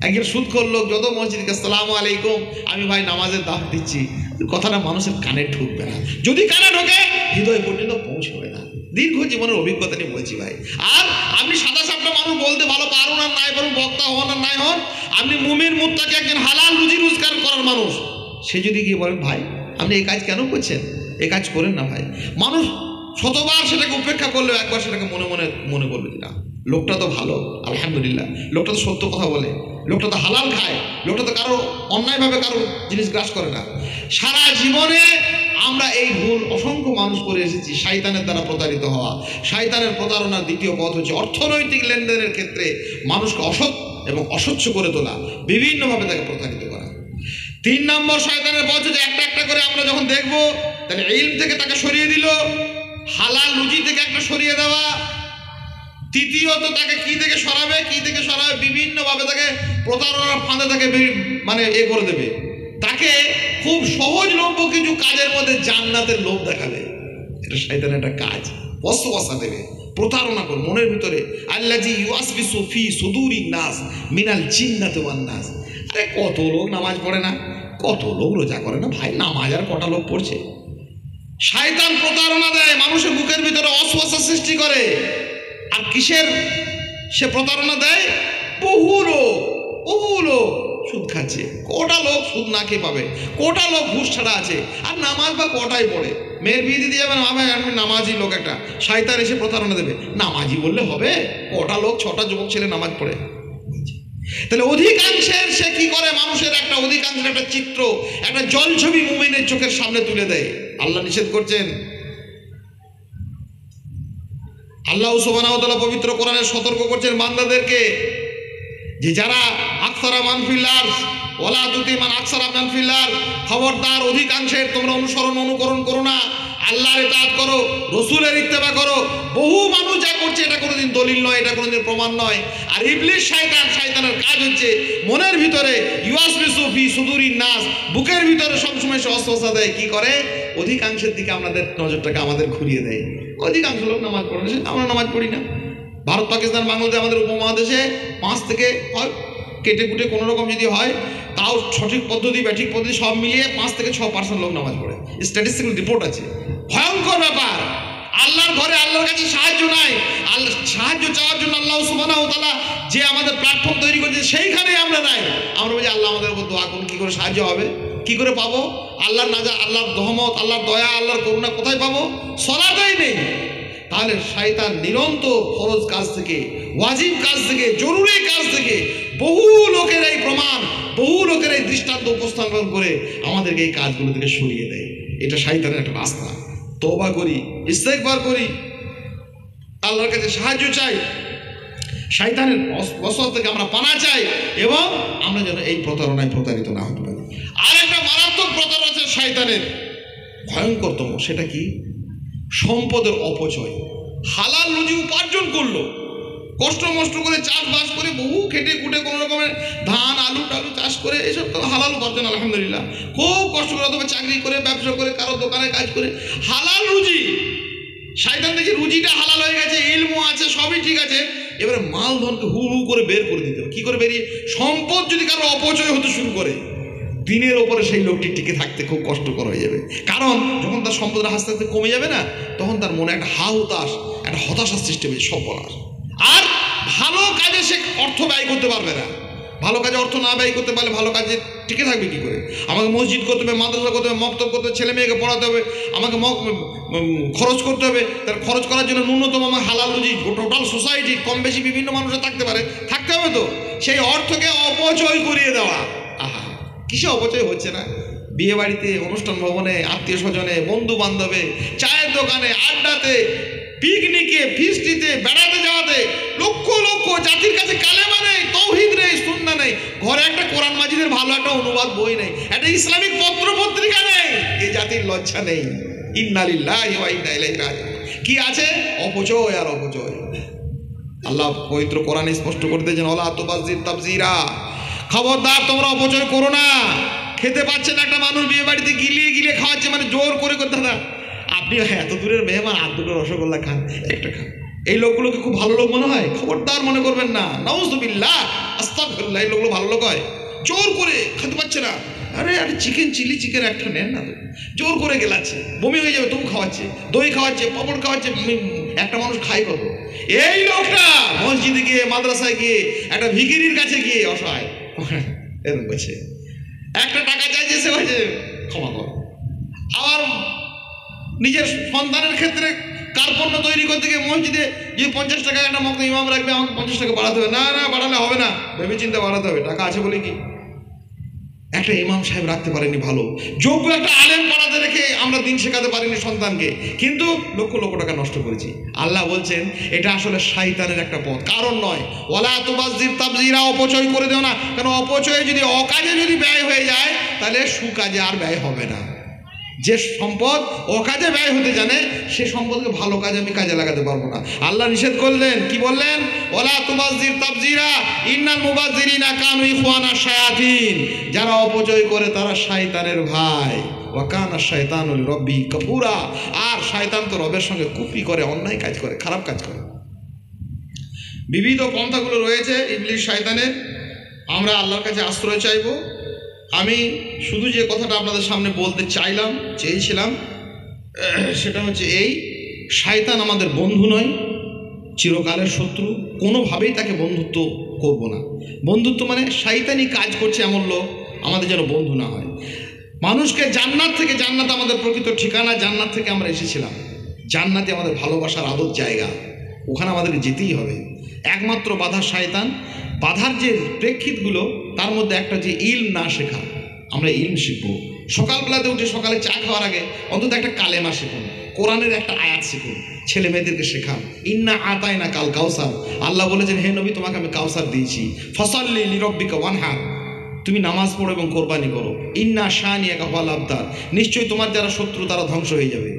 একজন সুদখোর লোক যত মসজিদকে আসসালামু আলাইকুম, আমি ভাই নামাজের দাওয়াত দিচ্ছি, কথাটা মানুষের কানে ঢুকবে না। যদি কানে ঢোকে হৃদয় পর্যন্ত পৌঁছবে না। দীর্ঘ জীবনের অভিজ্ঞতা নিয়ে বলছি ভাই। আর আপনি সাদা সাপটা মানুষ বলতে ভালো পারুন আর নাই পারুন, বক্তা হন আর নাই হন, আপনি মুমিন মুত্তাকি একজন হালাল রুজি রোজগার করার মানুষ, সে যদি গিয়ে বলেন ভাই আপনি এই কাজ কেন করছেন, এই কাজ করেন না ভাই, মানুষ শতবার সেটাকে উপেক্ষা করলেও একবার সেটাকে মনে করবে যে না, লোকটা তো ভালো, আলহামদুলিল্লাহ, লোকটা তো সত্য কথা বলে, লোকটা তো হালাল খায়, লোকটা তো কারো অন্যায়ভাবে কারো জিনিস গ্রাস করে না। সারা জীবনে আমরা এই ভুল অসংখ্য মানুষ করে এসেছি, শয়তানের দ্বারা প্রতারিত হওয়া। শয়তানের প্রতারণার দ্বিতীয় পথ হচ্ছে অর্থনৈতিক লেনদেনের ক্ষেত্রে মানুষকে অসৎ এবং অস্বচ্ছ করে তোলা, বিভিন্নভাবে তাকে প্রতারিত করা। 3 নম্বর শয়তানের পথ হচ্ছে একটা একটা করে আমরা যখন দেখবো, তাহলে ইলম থেকে তাকে সরিয়ে দিল, হালাল রুজি থেকে একটা সরিয়ে দেওয়া। তৃতীয়ত তাকে কি থেকে সরাবে, বিভিন্নভাবে তাকে প্রতারণার ফাঁদে তাকে মানে করে দেবে, তাকে খুব সহজলভ্য কিছু কাজের মধ্যে জান্নাতের লোভ দেখাবে। এটা শয়তানের একটা কাজ, ওয়াসওয়াসা দেবে, প্রতারণা করে মনের ভিতরে। আল্লাযী ইউওয়াসবিসু ফি সুদুরিন নাস মিনাল জিন্নাতি ওয়ান নাস। আরে কত লোক নামাজ পড়ে না, কত লোক রোজা করে না ভাই, নামাজ আর কটা লোক পড়ছে। শয়তান প্রতারণা দেয়, মানুষের বুকের ভিতরে ওয়াসওয়াসা সৃষ্টি করে। আর কিসের সে প্রতারণা দেয়? বহু লোক সুদ খাচ্ছে, কোটা লোক সুদ না খেয়ে পাবে, কোটা লোক ঘুষ ছাড়া আছে, আর নামাজ বা কটাই পড়ে। মেয়ের বিয়ে দিতে যাবেন, ভাই আমি নামাজি লোক, একটা শয়তান এসে প্রতারণা দেবে, নামাজি বললে হবে? কোটা লোক, 6টা যুবক ছেলে নামাজ পড়ে। তাহলে অধিকাংশের সে কি করে, মানুষের একটা অধিকাংশের একটা চিত্র, একটা জলছবি মুমিনের চোখের সামনে তুলে দেয়। আল্লাহ নিষেধ করছেন, আল্লাহ সুবহানাহু ওয়া তাআলা পবিত্র কোরআনে সতর্ক করছেন বান্দাদেরকে, যে যারা আকসারা মান ফিল আরদ ওয়ালা তুতি মান আকসারা মান ফিল আরদ, খবরদার অধিকাংশের তোমরা অনুকরণ করো না, আল্লাহর ইতাআত করো, রাসূলের ইত্তেবা করো। বহু মানুষ যা করছে এটা কোনোদিন দলিল নয়, এটা কোনোদিন প্রমাণ নয়। আর ইবলিস শয়তানের কাজ হচ্ছে মনের ভিতরে ইউওয়াসবিসু ফি সুদুরিন নাস, বুকের ভিতরে সবসময় সে ওয়াসওয়াসা দেয়। কি করে? অধিকাংশের দিকে আমাদের নজরটাকে আমাদের ঘুরিয়ে দেয়। অধিকাংশ লোক নামাজ পড়ে না, আমরা নামাজ পড়ি না। ভারত, পাকিস্তান, বাংলাদেশ, আমাদের উপমহাদেশে 5 থেকে হয় কেটে কুটে কোনো রকম যদি হয়, তাও সঠিক পদ্ধতি ব্যাঠিক পদ্ধতি সব মিলিয়ে 5 থেকে 6% লোক নামাজ পড়ে। স্ট্যাটিস্টিক্যাল রিপোর্ট আছে। ভয়ঙ্কর ব্যাপার। আল্লাহর ঘরে আল্লাহর কাছে সাহায্য নাই, আল্লাহ সাহায্য চাওয়ার জন্য আল্লাহ সুবহানাহু ওয়া তাআলা যে আমাদের প্ল্যাটফর্ম তৈরি করেছে, সেইখানেই আমরা নাই। আমরা বলছি আল্লাহ আমাদের উপর দোয়া করুন, কী করে সাহায্য হবে, কী করে পাবো আল্লাহর নাজা, আল্লাহর রহমত, আল্লাহর দয়া, আল্লাহর করুণা কোথায় পাবো? সলাতেই নেই। তাহলে শয়তান নিরন্তর ফরজ কাজ থেকে, ওয়াজিব কাজ থেকে, জরুরি কাজ থেকে বহু লোকের এই প্রমাণ, বহু লোকের এই দৃষ্টান্ত উপস্থাপন করে আমাদেরকে এই কাজগুলো থেকে সরিয়ে দেয়। এটা শয়তানের একটা রাস্তা। তওবা করি, ইস্তেগফার করি, আল্লাহর কাছে সাহায্য চাই, শয়তানের ওয়াসওয়াসা থেকে আমরা পানা চাই, এবং আমরা যেন এই প্রতারণায় প্রতারিত না হতে পারি। আর একটা মারাত্মক প্রতারণা আছে শয়তানের, ভয়ঙ্করতম। সেটা কি? সম্পদের অপচয়। হালাল রুজি উপার্জন করলো, কষ্ট মষ্ট করে চাষবাস করে, বহু খেটে খুঁটে কোনো রকমের ধান আলু টালু চাষ করে, এসব তো হালাল উপার্জন আলহামদুলিল্লাহ। খুব কষ্ট করে, অথবা চাকরি করে, ব্যবসা করে, কারো দোকানে কাজ করে, হালাল রুজি। শয়তান দেখি রুজিটা হালাল হয়ে গেছে, ইলমও আছে, সবই ঠিক আছে, এবারে মালধনকে হু হু করে বের করে দিতে হবে। কী করে বেরিয়ে? সম্পদ যদি কারো অপচয় হতে শুরু করে, দিনের ওপরে সেই লোকটি টিকে থাকতে খুব কষ্টকর হয়ে যাবে। কারণ যখন তার সম্পদটা আস্তে আস্তে কমে যাবে না, তখন তার মনে একটা একটা হতাশার সৃষ্টি হবে, সব বলার। আর ভালো কাজে সে অর্থ ব্যয় করতে পারবে না। ভালো কাজে অর্থ না ব্যয় করতে পারলে ভালো কাজে টিকে থাকবে কী করে? আমাকে মসজিদ করতে হবে, মাদ্রাসা করতে হবে, মক্তব করতে হবে, ছেলে মেয়েকে পড়াতে হবে, আমাকে খরচ করতে হবে। তার খরচ করার জন্য ন্যূনতম আমার হালাল রুজি, টোটাল সোসাইটি কম বেশি বিভিন্ন মানুষের থাকতে পারে, থাকতে হবে। তো সেই অর্থকে অপচয় করিয়ে দেওয়া, কিসে অপচয় হচ্ছে না? বিয়ে বাড়িতে, অনুষ্ঠান ভবনে, আত্মীয় স্বজনে, বন্ধু বান্ধবে, চায়ের দোকানে, আড্ডাতে, পিকনিকে, ফিস্টিতে, বেড়াতে যাওয়াতে লক্ষ লক্ষ জাতির কাছে কালেমা নেই, তৌহিদ নেই, সুন্নাহ নেই, ঘরে একটা কোরআন মাজিদের ভালো একটা অনুবাদ বই নেই, একটা ইসলামিক পত্র পত্রিকা নেই। এ জাতির লজ্জা নেই। ইন্না লিল্লাহি ওয়া ইন্না ইলাইহি রাজিউন। কি আছে? অপচয় আর অপচয়। আল্লাহ পবিত্র কোরআনে স্পষ্ট করে দিয়েছেন, ওয়ালা তুবাযজির তাবযীরা, খবরদার তোমরা অপচয় করো না। খেতে পাচ্ছেন একটা মানুষ বিয়ে বাড়িতে গিলিয়ে গিলিয়ে খাওয়াচ্ছে, মানে জোর করে করে, দাদা আপনি এত দূরের মেহমান, আর দুটো রসগোল্লা খান, একটা খান। এই লোকগুলোকে খুব ভালো লোক মনে হয়? খবরদার মনে করবেন না, নাউযুবিল্লাহ, আস্তাগফিরুল্লাহ। এই লোকগুলো ভালো লোক হয়? জোর করে খেতে পাচ্ছে না, আরে আরে চিকেন, চিলি চিকেন একটা নেন না, তো জোর করে গেলাচ্ছে, বমি হয়ে যাবে তবু খাওয়াচ্ছে, দই খাওয়াচ্ছে, পাপড় খাওয়াচ্ছে। একটা মানুষ খায় কত? এই লোকটা মসজিদে গিয়ে, মাদ্রাসায় গিয়ে, একটা ভিখিরির কাছে গিয়ে অসহায় এরকম বলছে, একটা টাকা চাইছে, সে বলছে ক্ষমা করো। আবার নিজের সন্তানের ক্ষেত্রে কার্পণ্য তৈরি করতে গিয়ে মসজিদে যে 50 টাকা একটা মক্ত ইমাম রাখবে, আমাকে 50 টাকা বাড়াতে হবে, না না বাড়ালে হবে না, ভেবে চিন্তা বাড়াতে হবে, টাকা আছে বলে কি। একটা ইমাম সাহেব রাখতে পারেনি ভালো, যোগ্য একটা আলেম পড়াতে রেখে আমরা দিন শেখাতে পারিনি সন্তানকে, কিন্তু লক্ষ লক্ষ টাকা নষ্ট করেছি। আল্লাহ বলছেন এটা আসলে শয়তানের একটা পথ, কারণ নয়। ওয়ালা তুবাযজির তাবযীরা, অপচয় করে দেও না। কারণ অপচয়ে যদি, অকাজে যদি ব্যয় হয়ে যায়, তাহলে সুকাজে আর ব্যয় হবে না। যে সম্পদ অকাজে ব্যয় হতে জানে, সে সম্পদকে ভালো কাজে আমি কাজে লাগাতে পারবো না। আল্লাহ নিষেধ করলেন, কি বললেন? ওয়ালা তুবাযজির তাবযীরা ইন্নাল মুবাযজিরিনা কানু ইখওয়ানাশ শায়াতিন। যারা অপচয় করে তারা শয়তানের ভাই। ওয়া কানা শায়তানু লিরাব্বিহি কাফুরা। আর শয়তান তো রবের সঙ্গে কুফরি করে, অন্যায় কাজ করে, খারাপ কাজ করে। বিবিধ পন্থাগুলো রয়েছে ইবলিস শয়তানের। আমরা আল্লাহর কাছে আশ্রয় চাইব। আমি শুধু যে কথাটা আপনাদের সামনে বলতে চেয়েছিলাম সেটা হচ্ছে এই, শয়তান আমাদের বন্ধু নয়, চিরকালের শত্রু। কোনোভাবেই তাকে বন্ধুত্ব করব না। বন্ধুত্ব মানে শয়তানি কাজ করছে এমন লোক আমাদের যেন বন্ধু না হয়। মানুষকে জান্নাত থেকে, জান্নাত আমাদের প্রকৃত ঠিকানা, জান্নাত থেকে আমরা এসেছিলাম, জান্নাতে আমাদের ভালোবাসার আদর জায়গা, ওখানে আমাদেরকে যেতেই হবে। একমাত্র বাধা শয়তান। বাধার যে প্রেক্ষিতগুলো, তার মধ্যে একটা যে ইলম না শেখা। আমরা ইলম শিখবো। সকালবেলাতে উঠে, সকালে চা খাওয়ার আগে অন্তত একটা কালেমা শিখুন, কোরআনের একটা আয়াত শিখুন, ছেলে মেয়েদেরকে শেখান। ইন্না আতাইনা কাল কাউসার। আল্লাহ বলেছেন, হে নবী তোমাকে আমি কাউসার দিয়েছি। ফসল্লি লিরাব্বিকা ওয়ানহার, তুমি নামাজ পড়ো এবং কোরবানি করো। ইন্না শানিয়াকা হুয়াল আবতার, নিশ্চয়ই তোমার যারা শত্রু তারা ধ্বংস হয়ে যাবে।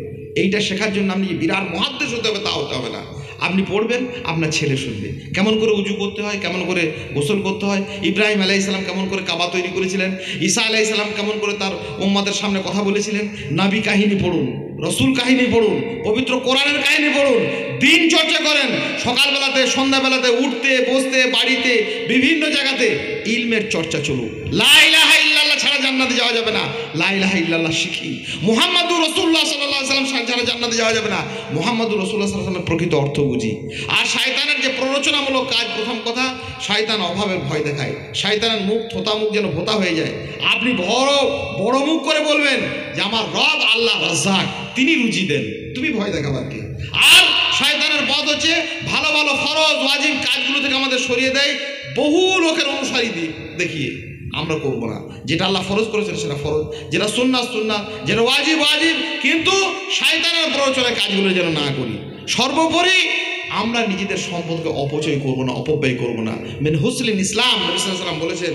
এইটা শেখার জন্য আপনি বিরাট মুহাদ্দিস হতে হবে তা হতে হবে না। আপনি পড়বেন, আপনার ছেলে শুনবে কেমন করে উজু করতে হয়, কেমন করে গোসল করতে হয়। ইব্রাহিম আলাইহিস সালাম কেমন করে কাবা তৈরি করেছিলেন, ঈসা আলাইহিস সালাম কেমন করে তার উম্মতের সামনে কথা বলেছিলেন। নবী কাহিনী পড়ুন, রসুল কাহিনী পড়ুন, পবিত্র কোরআনের কাহিনী পড়ুন, দিন চর্চা করেন। সকালবেলাতে, সন্ধ্যাবেলাতে, উঠতে বসতে, বাড়িতে, বিভিন্ন জায়গাতে ইলমের চর্চা চলুক। লা ইলাহা ইল্লাল্লাহ ছাড়া জান্নাতে যাওয়া যাবে না। লা ইলাহা ইল্লাল্লাহ শিখি। মুহাম্মাদুর রাসূলুল্লাহ সাল্লাল্লাহু আলাইহি ওয়াসাল্লাম ছাড়া জান্নাতে যাওয়া যাবে না। মুহাম্মাদুর রাসূলুল্লাহ সাল্লাল্লাহু আলাইহি ওয়াসাল্লামের প্রকৃত অর্থ বুঝি। আর শয়তানের যে প্ররোচনামূলক কাজ, প্রথম কথা, শয়তান অভাবের ভয় দেখায়। শয়তানের মুখ, থোতা মুখ যেন ভোতা হয়ে যায়। আপনি বড় মুখ করে বলবেন যে আমার রব আল্লাহ রাজ্জাক, তিনি রুজি দেন, তুমি ভয় দেখাবার কি। আর শয়তানের পথ হচ্ছে ভালো ভালো ফরজ ওয়াজিব কাজগুলো থেকে আমাদের সরিয়ে দেয়, বহু লোকের অনুসারী দেখিয়ে। আমরা করবো না। যেটা আল্লাহ ফরজ করেছেন সেটা ফরজ, যেটা সুন্নাত সুন্নাত, যেটা ওয়াজিব ওয়াজিব, কিন্তু শয়তানের প্ররোচনায় কাজগুলো যেন না করি। সর্বোপরি আমরা নিজেদের সম্পদকে অপচয় করব না, অপব্যয় করব না। মিন হুসনিল ইসলাম, নবী সাল্লাল্লাহু আলাইহি ওয়াসাল্লাম বলেছেন,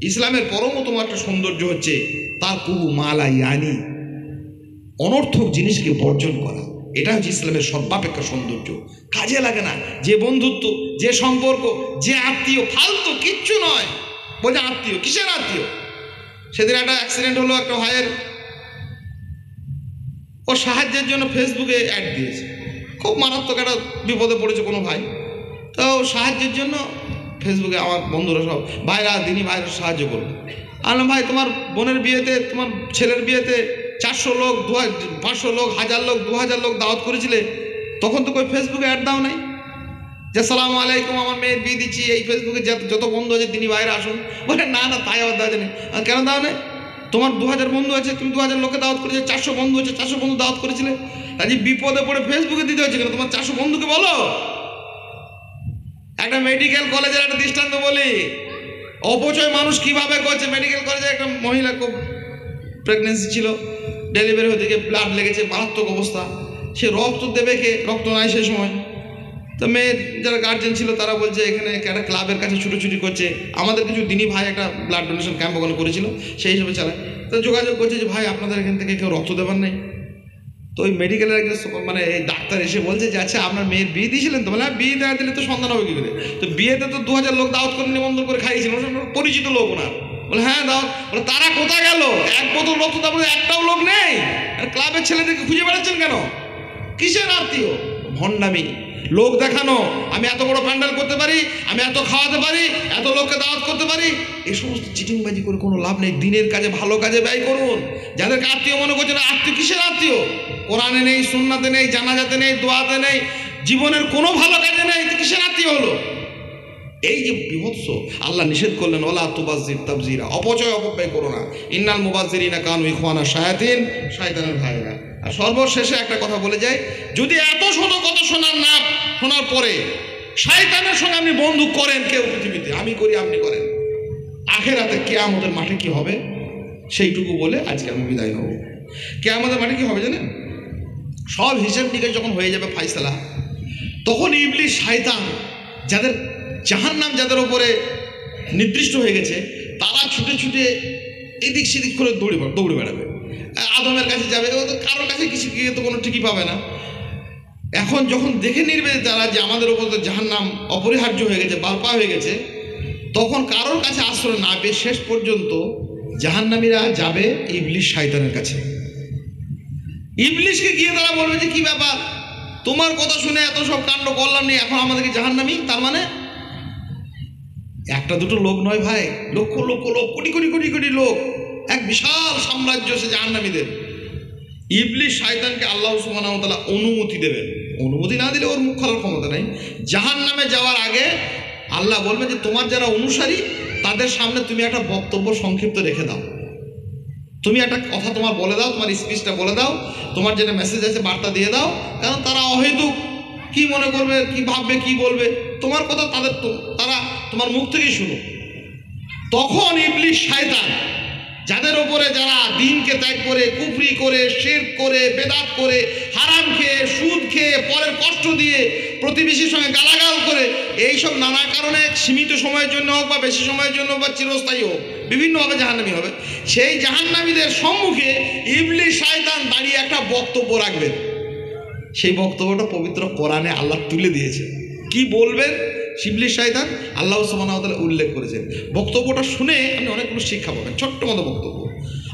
ইসলামের পরমতম একটা সৌন্দর্য হচ্ছে তার কুহু মালা ইয়ানি, অনর্থক জিনিসকে বর্জন করা। এটা হচ্ছে ইসলামের সর্বাপেক্ষা সৌন্দর্য। কাজে লাগে না যে বন্ধুত্ব, যে সম্পর্ক, যে আত্মীয়, ফালতু কিচ্ছু নয়। বলছে আত্মীয়, কিসের আত্মীয়? সেদিন একটা অ্যাক্সিডেন্ট হলো একটা ভাইয়ের, ও সাহায্যের জন্য ফেসবুকে অ্যাড দিয়েছে। খুব মারাত্মক একটা বিপদে পড়েছে কোনো ভাই, তো সাহায্যের জন্য ফেসবুকে আমার বন্ধুরা সব ভাইরা, দিনী ভাইরা সাহায্য করবে। আনলাম ভাই তোমার বোনের বিয়েতে, তোমার ছেলের বিয়েতে 400 লোক, 500 লোক, 1000 লোক, 2000 লোক দাওয়াত করেছিলে, তখন তো কই ফেসবুকে অ্যাড দাও নাই যে সালাম আলাইকুম আমার মেয়ের বিয়ে দিচ্ছি, এই ফেসবুকে যত বন্ধু আছে দিনী ভাইরা আসুন। বলে না না, তাই আবার দেওয়া নেই। কেন দাও নেই? তোমার 2000 বন্ধু আছে, তুমি 2000 লোকে দাওয়াত করেছে, 400 বন্ধু আছে, 400 বন্ধু দাওয়াত করেছিলে, কাজে বিপদে পড়ে ফেসবুকে দিতে হচ্ছে কেন? তোমার 400 বন্ধুকে বলো। একটা মেডিকেল কলেজের একটা দৃষ্টান্ত বলি, অপচয় মানুষ কিভাবে করছে। মেডিকেল কলেজে একটা মহিলা খুব প্রেগনেন্সি ছিল, ডেলিভারি হতে গিয়ে ব্লাড লেগেছে, মারাত্মক অবস্থা। সে রক্ত দেবে কে, রক্ত নাই সেই সময়। তো মেয়ের যারা গার্জেন ছিল তারা বলছে এখানে একটা ক্লাবের কাছে ছুটোছুটি করছে, আমাদের কিছু দিনই ভাই একটা ব্লাড ডোনেশন ক্যাম্প ওখানে করেছিল, সেই হিসেবে চালায়। তো যোগাযোগ করছে যে ভাই আপনাদের এখান থেকে কেউ রক্ত দেবার নেই। তো ওই মেডিকেলের একজন মানে এই ডাক্তার এসে বলছে যে আচ্ছা আপনার মেয়ের বিয়ে দিয়েছিলেন তো? বলে হ্যাঁ, বিয়ে দেওয়া দিলে তো সন্তান হবে কী করে? তো বিয়েতে তো 2000 লোক দাওয়াত করে নিমন্ত্রণ করে খাইয়েছিল, পরিচিত লোক ওনার। বলে হ্যাঁ দাওয়াত। বলে তারা কোথায় গেল? এক বোতল রক্ত তারপরে একটাও লোক নেই। আর ক্লাবের ছেলেদেরকে খুঁজে বেড়াচ্ছেন কেন? কিসের আত্মীয়? ভণ্ডামি, লোক দেখানো। আমি এত বড় প্যান্ডেল করতে পারি, আমি এত খাওয়াতে পারি, এত লোককে দাওয়াত করতে পারি। এই সমস্ত চিটিংবাজি করে কোনো লাভ নেই। দিনের কাজে, ভালো কাজে ব্যয় করুন। যাদেরকে আত্মীয় মনে করছেন, আত্মীয় কিসের আত্মীয়? কোরআনে নেই, সুন্নাতে নেই, জানাজাতে নেই, দোয়াতে নেই, জীবনের কোনো ভালো কাজে নেই, কিসের আত্মীয় হলো? এই যে বিভৎস, আল্লাহ নিষেধ করলেন ওয়ালা তুবাজ্জির তাবজিরা, অপচয় অপব্যয় করো না। ইন্নাল মুবাজ্জিরিনা কানু ইখওয়ানা শায়াতিন, শয়তানের ভাইরা। আর সর্বশেষে একটা কথা বলে যাই, যদি এত শত কথা শোনার পরে শয়তানের সঙ্গে আপনি বন্ধু করেন কেউ পৃথিবীতে, আমি করি আপনি করেন, আখেরাতে কিয়ামতের মাঠে কি হবে সেইটুকু বলে আজকে আমি বিদায় নেব। কিয়ামতের মাঠে কি হবে জানেন? সব হিসেব নিকেশ যখন হয়ে যাবে ফাইসালা, তখন ইবলিস শয়তান, যাদের জাহান্নাম যাদের ওপরে নির্দিষ্ট হয়ে গেছে, তারা ছুটে ছুটে এদিক সেদিক করে দৌড়ে বেড়াবে। আদমের কাছে যাবে, ও তো কারোর কাছে কিছু গিয়ে তো কোনো ঠিকই পাবে না। এখন যখন দেখে নিবে তারা যে আমাদের ওপর তো জাহান্নাম অপরিহার্য হয়ে গেছে, বারপা হয়ে গেছে, তখন কারোর কাছে আশ্রয় না পেয়ে শেষ পর্যন্ত জাহান্নামীরা যাবে ইবলিস শয়তানের কাছে। ইবলিসকে গিয়ে তারা বলবে যে কি ব্যাপার, তোমার কথা শুনে এত সব কাণ্ড করলাম নি, এখন আমাদেরকে জাহান্নামী? তার মানে একটা দুটো লোক নয় ভাই, লক্ষ লক্ষ লোক, কোটি কোটি কোটি কোটি লোক, এক বিশাল সাম্রাজ্য সে জাহান্নামীদের। ইবলিস শয়তানকে আল্লাহ সুবহানাহু ওয়া তাআলা অনুমতি দেবেন। অনুমতি না দিলে ওর মুখ খোলার ক্ষমতা নেই। জাহান্নামে যাওয়ার আগে আল্লাহ বলবেন যে তোমার যারা অনুসারী তাদের সামনে তুমি একটা বক্তব্য সংক্ষিপ্ত রেখে দাও, তুমি একটা কথা তোমার বলে দাও, তোমার স্পিচটা বলে দাও, তোমার যেটা মেসেজ আছে বার্তা দিয়ে দাও। কারণ তারা অহেতুক কি মনে করবে, কি ভাববে, কি বলবে, তোমার কথা তারা তোমার মুখ থেকেই শুনো। তখন ইবলিস শয়তান যাদের ওপরে যারা দিনকে ত্যাগ করে, কুফরি করে, শিরক করে, বেদাত করে, হারাম খেয়ে, সুদ খেয়ে, পরের কষ্ট দিয়ে, প্রতিবেশীর সঙ্গে গালাগাল করে, এইসব নানা কারণে সীমিত সময়ের জন্য হোক বা বেশি সময়ের জন্য বা চিরস্থায়ী হোক, বিভিন্নভাবে জাহান্নামী হবে। সেই জাহান্নামীদের সম্মুখে ইবলিস শয়তান দাঁড়িয়ে একটা বক্তব্য রাখবেন। সেই বক্তব্যটা পবিত্র কোরআনে আল্লাহ তুলে দিয়েছে। কি বলবেন ইবলিস শয়তান? আল্লাহ সুবহানাহু ওয়া তাআলা উল্লেখ করেছেন। বক্তব্যটা শুনে আপনি অনেকগুলো শিক্ষা পাবেন। ছোট্ট মতো বক্তব্য।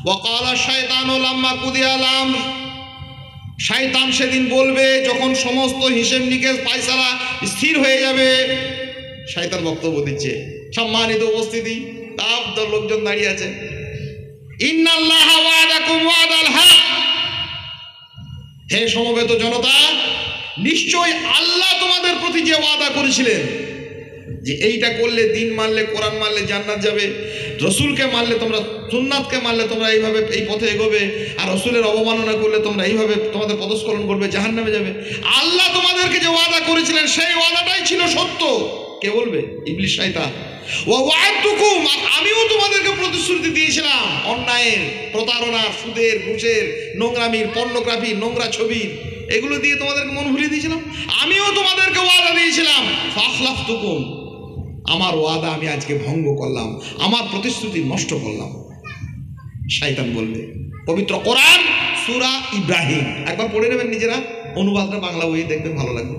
ওয়াকালা শায়তানু লাম্মা কুদিয়াল আমর, শয়তান সেদিন বলবে যখন সমস্ত হিসেব নিকেশ ফায়সালা স্থির হয়ে যাবে। শয়তান বক্তব্য দিচ্ছে, সম্মানিত উপস্থিতি, তাবদর লোকজন দাঁড়িয়ে আছে। ইন্নাল্লাহা ওয়াদাকুম ওয়াদাল হক, হে সমবেত জনতা, নিশ্চয় আল্লাহ তোমাদের প্রতি যে ওয়াদা করেছিলেন যে এইটা করলে, দিন মানলে, কোরআন মানলে জান্নাত যাবে, রসুলকে মানলে তোমরা, সুন্নাতকে মানলে তোমরা এইভাবে এই পথে এগোবে, আর রসুলের অবমাননা করলে তোমরা এইভাবে তোমাদের পদস্খলন করবে, জাহান্নামে যাবে। আল্লাহ তোমাদেরকে যে ওয়াদা করেছিলেন সেই ওয়াদাটাই ছিল সত্য। কে বলবে? ইবলিস শয়তান। ওয়া ওয়া'আদতুকুম, আমিও তোমাদেরকে প্রতিশ্রুতি দিয়েছিলাম অন্যায়ের, প্রতারণার, সুদের, ঘুষের, নোংরামির, পর্নোগ্রাফির, নোংরা ছবির, এগুলো দিয়ে তোমাদেরকে মন ভুলিয়ে দিয়েছিলাম। আমিও তোমাদেরকে ওয়াদা দিয়েছিলাম, ফাখলাফতুকুম, আমার ওয়াদা আমি আজকে ভঙ্গ করলাম, আমার প্রতিশ্রুতি নষ্ট করলাম। শয়তান বলবে। পবিত্র কোরআন সূরা ইব্রাহিম একবার পড়ে নেবেন নিজেরা, অনুবাদটা বাংলা বইয়ে দেখবেন, ভালো লাগবে।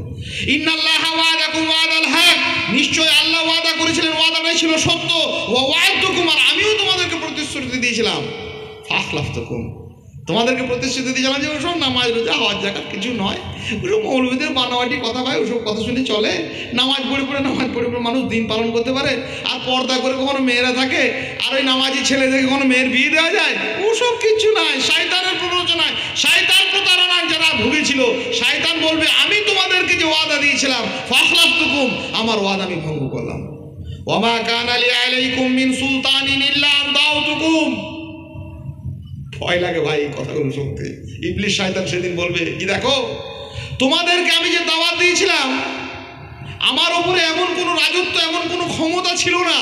ইন্নাল্লাহা ওয়াদাকুম ওয়াদাল হক, নিশ্চয় আল্লাহ ওয়াদা করেছিলেন, ওয়াদাটাই ছিল সত্য। ওয়া ওয়া'আদতুকুম, আর আমিও তোমাদেরকে প্রতিশ্রুতি দিয়েছিলাম। ফাখলাফতুকুম, তোমাদেরকে প্রতিশ্রুতি দিয়েছিলাম যে ওসব নামাজ, রোজা, হজ, যাকাত কিছু নয়, ওসব মৌলবীদের বানাওয়াটি কথা ভাই, ওসব কথা শুনে চলে। নামাজ পড়ে পড়ে মানুষ দিন পালন করতে পারে, আর পর্দা করে কখনো মেয়েরা থাকে, আর ওই নামাজি ছেলেদেরকে কখনো মেয়ের বিয়ে দেওয়া যায়, ওসব কিছু নয়। শয়তানের প্ররোচনায়, শয়তান প্রতারণায় যারা ভুগেছিল, শয়তান বলবে আমি তোমাদেরকে যে ওয়াদা দিয়েছিলাম, ফাখলাফতুকুম, আমার ওয়াদা আমি ভঙ্গ করলাম। ওয়া মা কানা লি আলাইকুম মিন সুলতানিন ইল্লা আন দাউতুকুম। ভয় লাগে ভাই এই কথাগুলো শুনতে। ইবলিস শয়তান সেদিন বলবে কি, দেখো তোমাদেরকে আমি যে দাওয়াত দিয়েছিলাম, আমার উপরে এমন কোনো রাজত্ব, এমন কোনো ক্ষমতা ছিল না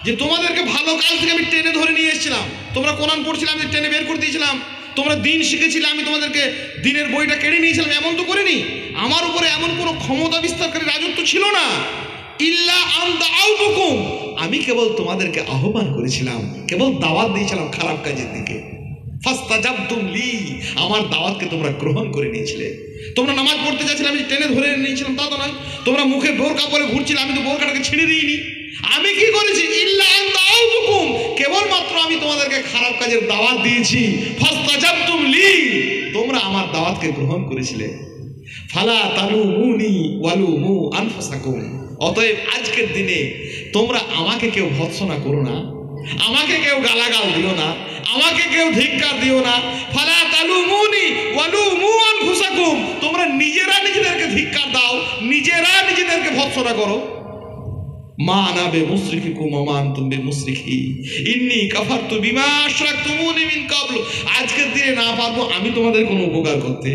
যে তোমাদেরকে ভালো কাজ থেকে আমি টেনে ধরে নিয়ে এসেছিলাম, তোমরা কোরআন পড়ছিলাম যে টেনে বের করে দিয়েছিলাম, তোমরা দিন শিখেছিলে আমি তোমাদেরকে দিনের বইটা কেড়ে নিয়েছিলাম, এমন তো করিনি। আমার উপরে এমন কোনো ক্ষমতা বিস্তারকারী রাজত্ব ছিল না। ইল্লা আন দাআউতুকুম, আমি কেবল তোমাদেরকে আহ্বান করেছিলাম, কেবল দাওয়াত দিয়েছিলাম খারাপ কাজের দিকে। ফাস্তাজাবতুম লি, আমার দাওয়াতকে তোমরা গ্রহণ করে নিয়েছিলে। তোমরা নামাজ পড়তে যাচ্ছিলে, আমি টেনে ধরে নিয়েছিলাম তা তো নয়। তোমরা মুখে বোরকা পরে ঘুরছিলে, আমি তো বোরকাটাকে ছেড়ে দিইনি। আমি কি করেছি? ইল্লা আন দাআউতুকুম, কেবলমাত্র আমি তোমাদেরকে খারাপ কাজের দাওয়াত দিয়েছি। ফাস্তাজাবতুম লি, তোমরা আমার দাওয়াতকে গ্রহণ করেছিলে। ফালা তালুমুনি ওয়ালুমু আনফুসাকুম, অতএব আজকের দিনে তোমরা আমাকে কেউ ভৎসনা করো না, আমাকে কেউ গালাগাল দিও না, আমাকে কেউ ধিক্কার দিও না। ফালা তালুমুনি ওয়ালুমু আনফুসাকুম, তোমরা নিজেরা নিজেদেরকে ধিক্কার দাও, নিজেরা নিজেদেরকে ভৎসনা করো। মা আনা বিমুশরিকিকুম ওয়া মা আনতুম বিমুশরিকি ইন্নী কাফারতু বিমা আশরাকতুমুনি মিন ক্বাবলু, আজকের দিনে না পারবো আমি তোমাদের কোনো উপকার করতে,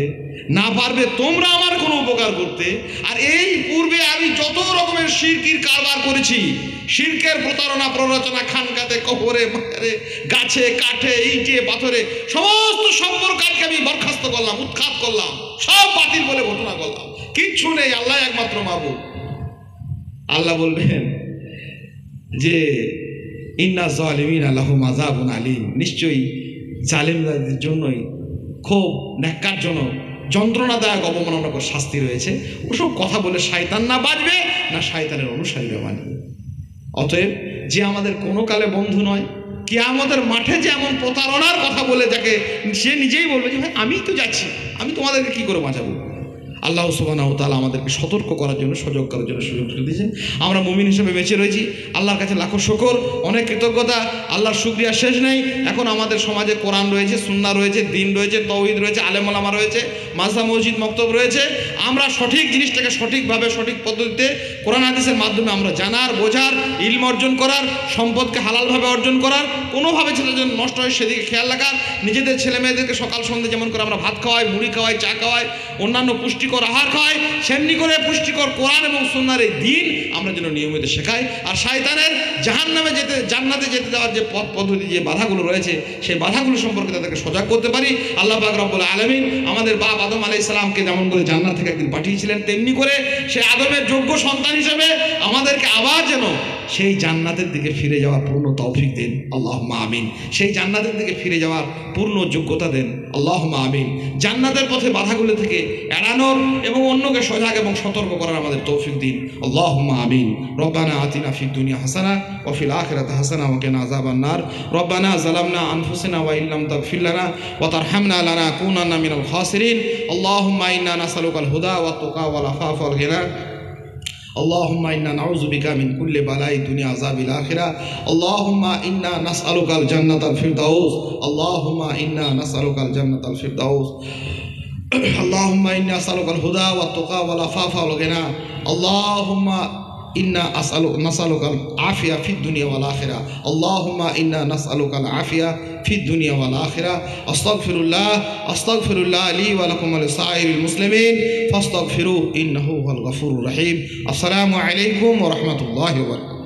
না পারবে তোমরা আমার কোনো উপকার করতে। আর এই পূর্বে আমি যত রকমের শিরকির কারবার করেছি, শিরকের প্রতারণা প্ররোচনা, খানকাতে, কবরে, মাজারে, গাছে, কাঠে, ইটে, পাথরে, সমস্ত সম্পর্ক কাজকে আমি বরখাস্ত করলাম, উৎখাত করলাম, সব বাতিল বলে ঘোষণা করলাম। কিচ্ছু নেই, আল্লাহ একমাত্র মাবুদ। আল্লাহ বলবেন যে ইন্না যালিমিনা লাহুম আযাবুন আলীম, নিশ্চয়ই জালিমদের জন্যই খুব ন্যাক্কারজনক যন্ত্রণাদায়ক অবমাননাকর শাস্তি রয়েছে। ওসব কথা বলে শয়তান না বাঁচবে, না শয়তানের অনুসারীরা বাঁচবে। অতএব যে আমাদের কোনো কালে বন্ধু নয়, কিয়ামতের মাঠে যে এমন প্রতারণার কথা বলে যাকে সে নিজেই বলবে যে ভাই আমি তো যাচ্ছি, আমি তোমাদেরকে কি করে বাঁচাবো। আল্লাহ সুবহানাহু ওয়া তাআলা আমাদেরকে সতর্ক করার জন্য, সজাগ করার জন্য সুযোগ করে দিয়েছেন। আমরা মুমিন হিসেবে বেঁচে রয়েছি, আল্লাহর কাছে লাখো শুকর, অনেক কৃতজ্ঞতা, আল্লাহর শুকরিয়া শেষ নেই। এখন আমাদের সমাজে কোরআন রয়েছে, সুন্নাহ রয়েছে, দিন রয়েছে, তৌহিদ রয়েছে, আলেম ওলামা রয়েছে, মাদ্রাসা মসজিদ মক্তব রয়েছে। আমরা সঠিক জিনিসটাকে সঠিকভাবে, সঠিক পদ্ধতিতে কোরআন হাদিসের মাধ্যমে আমরা জানার, বোঝার, ইলম অর্জন করার, সম্পদকে হালালভাবে অর্জন করার, কোনোভাবে ছেলে যেন নষ্ট হয় সেদিকে খেয়াল রাখার, নিজেদের ছেলে মেয়েদেরকে সকাল সন্ধ্যে যেমন করে আমরা ভাত খাওয়াই, মুড়ি খাওয়াই, চা খাওয়াই, অন্যান্য পুষ্টিকর আহার খাওয়াই, সেমনি করে পুষ্টিকর কোরআন এবং সুন্নাহর এই দিন আমরা যেন নিয়মিত শেখাই। আর শয়তানের জাহান্নামে যেতে, জান্নাতে যেতে দেওয়ার যে পথ পদ্ধতি, যে বাধাগুলো রয়েছে, সেই বাধাগুলো সম্পর্কে তাদেরকে সজাগ করতে পারি। আল্লাহ পাক রব্বুল আলামিন আমাদের বাপ আদম আলাইহিস সালামকে যেমন করে জান্নাত থেকে একদিন পাঠিয়েছিলেন, তেমনি করে সেই আদমের যোগ্য সন্তান হিসেবে আমাদেরকে আবার যেন সেই জান্নাতের দিকে ফিরে যাওয়ার পূর্ণ তৌফিক দেন, আল্লাহুম্মা আমিন। সেই জান্নাতের দিকে ফিরে যাওয়ার পূর্ণ যোগ্যতা দেন, আল্লাহুম্মা আমিন। জান্নাতের পথে বাধাগুলো থেকে এড়ানোর এবং অন্যকে সজাগ এবং সতর্ক করার আমাদের তৌফিক দিন, আল্লাহুম্মা আমিন। রব্বানা আতিনা ফিদ দুনিয়া হাসানা ওয়া ফিল আখিরাতি হাসানা ওয়া কিনা আযাবান নার। রব্বানা যালামনা আনফুসানা ওয়া ইল্লাম তাগফির লানা ওয়া তারহামনা লানাকুনান্না মিনাল খাসিরিন। আল্লাহুম্মা ইন্না নাসআলুকাল হুদা ওয়াত তুকা ওয়াল আফাফা ওয়াল গিনা। اللهم إنا نعوذ بك من كل بلاء الدنيا عذاب الآخرة. اللهم إنا نسألك الجنة الفردوس. اللهم إنا نسألك الجنة الفردوس. اللهم إنا نسألك الهدى والتقى والعفاف والغنى. اللهم إنا نسألك العافية في الدنيا والآخرة. اللهم إنا نسألك العافية في الدنيا والآخرة. أستغفر الله لي ولكم ولسائر المسلمين فاستغفروه إنه هو الغفور الرحيم. السلام عليكم ورحمة الله وبركاته.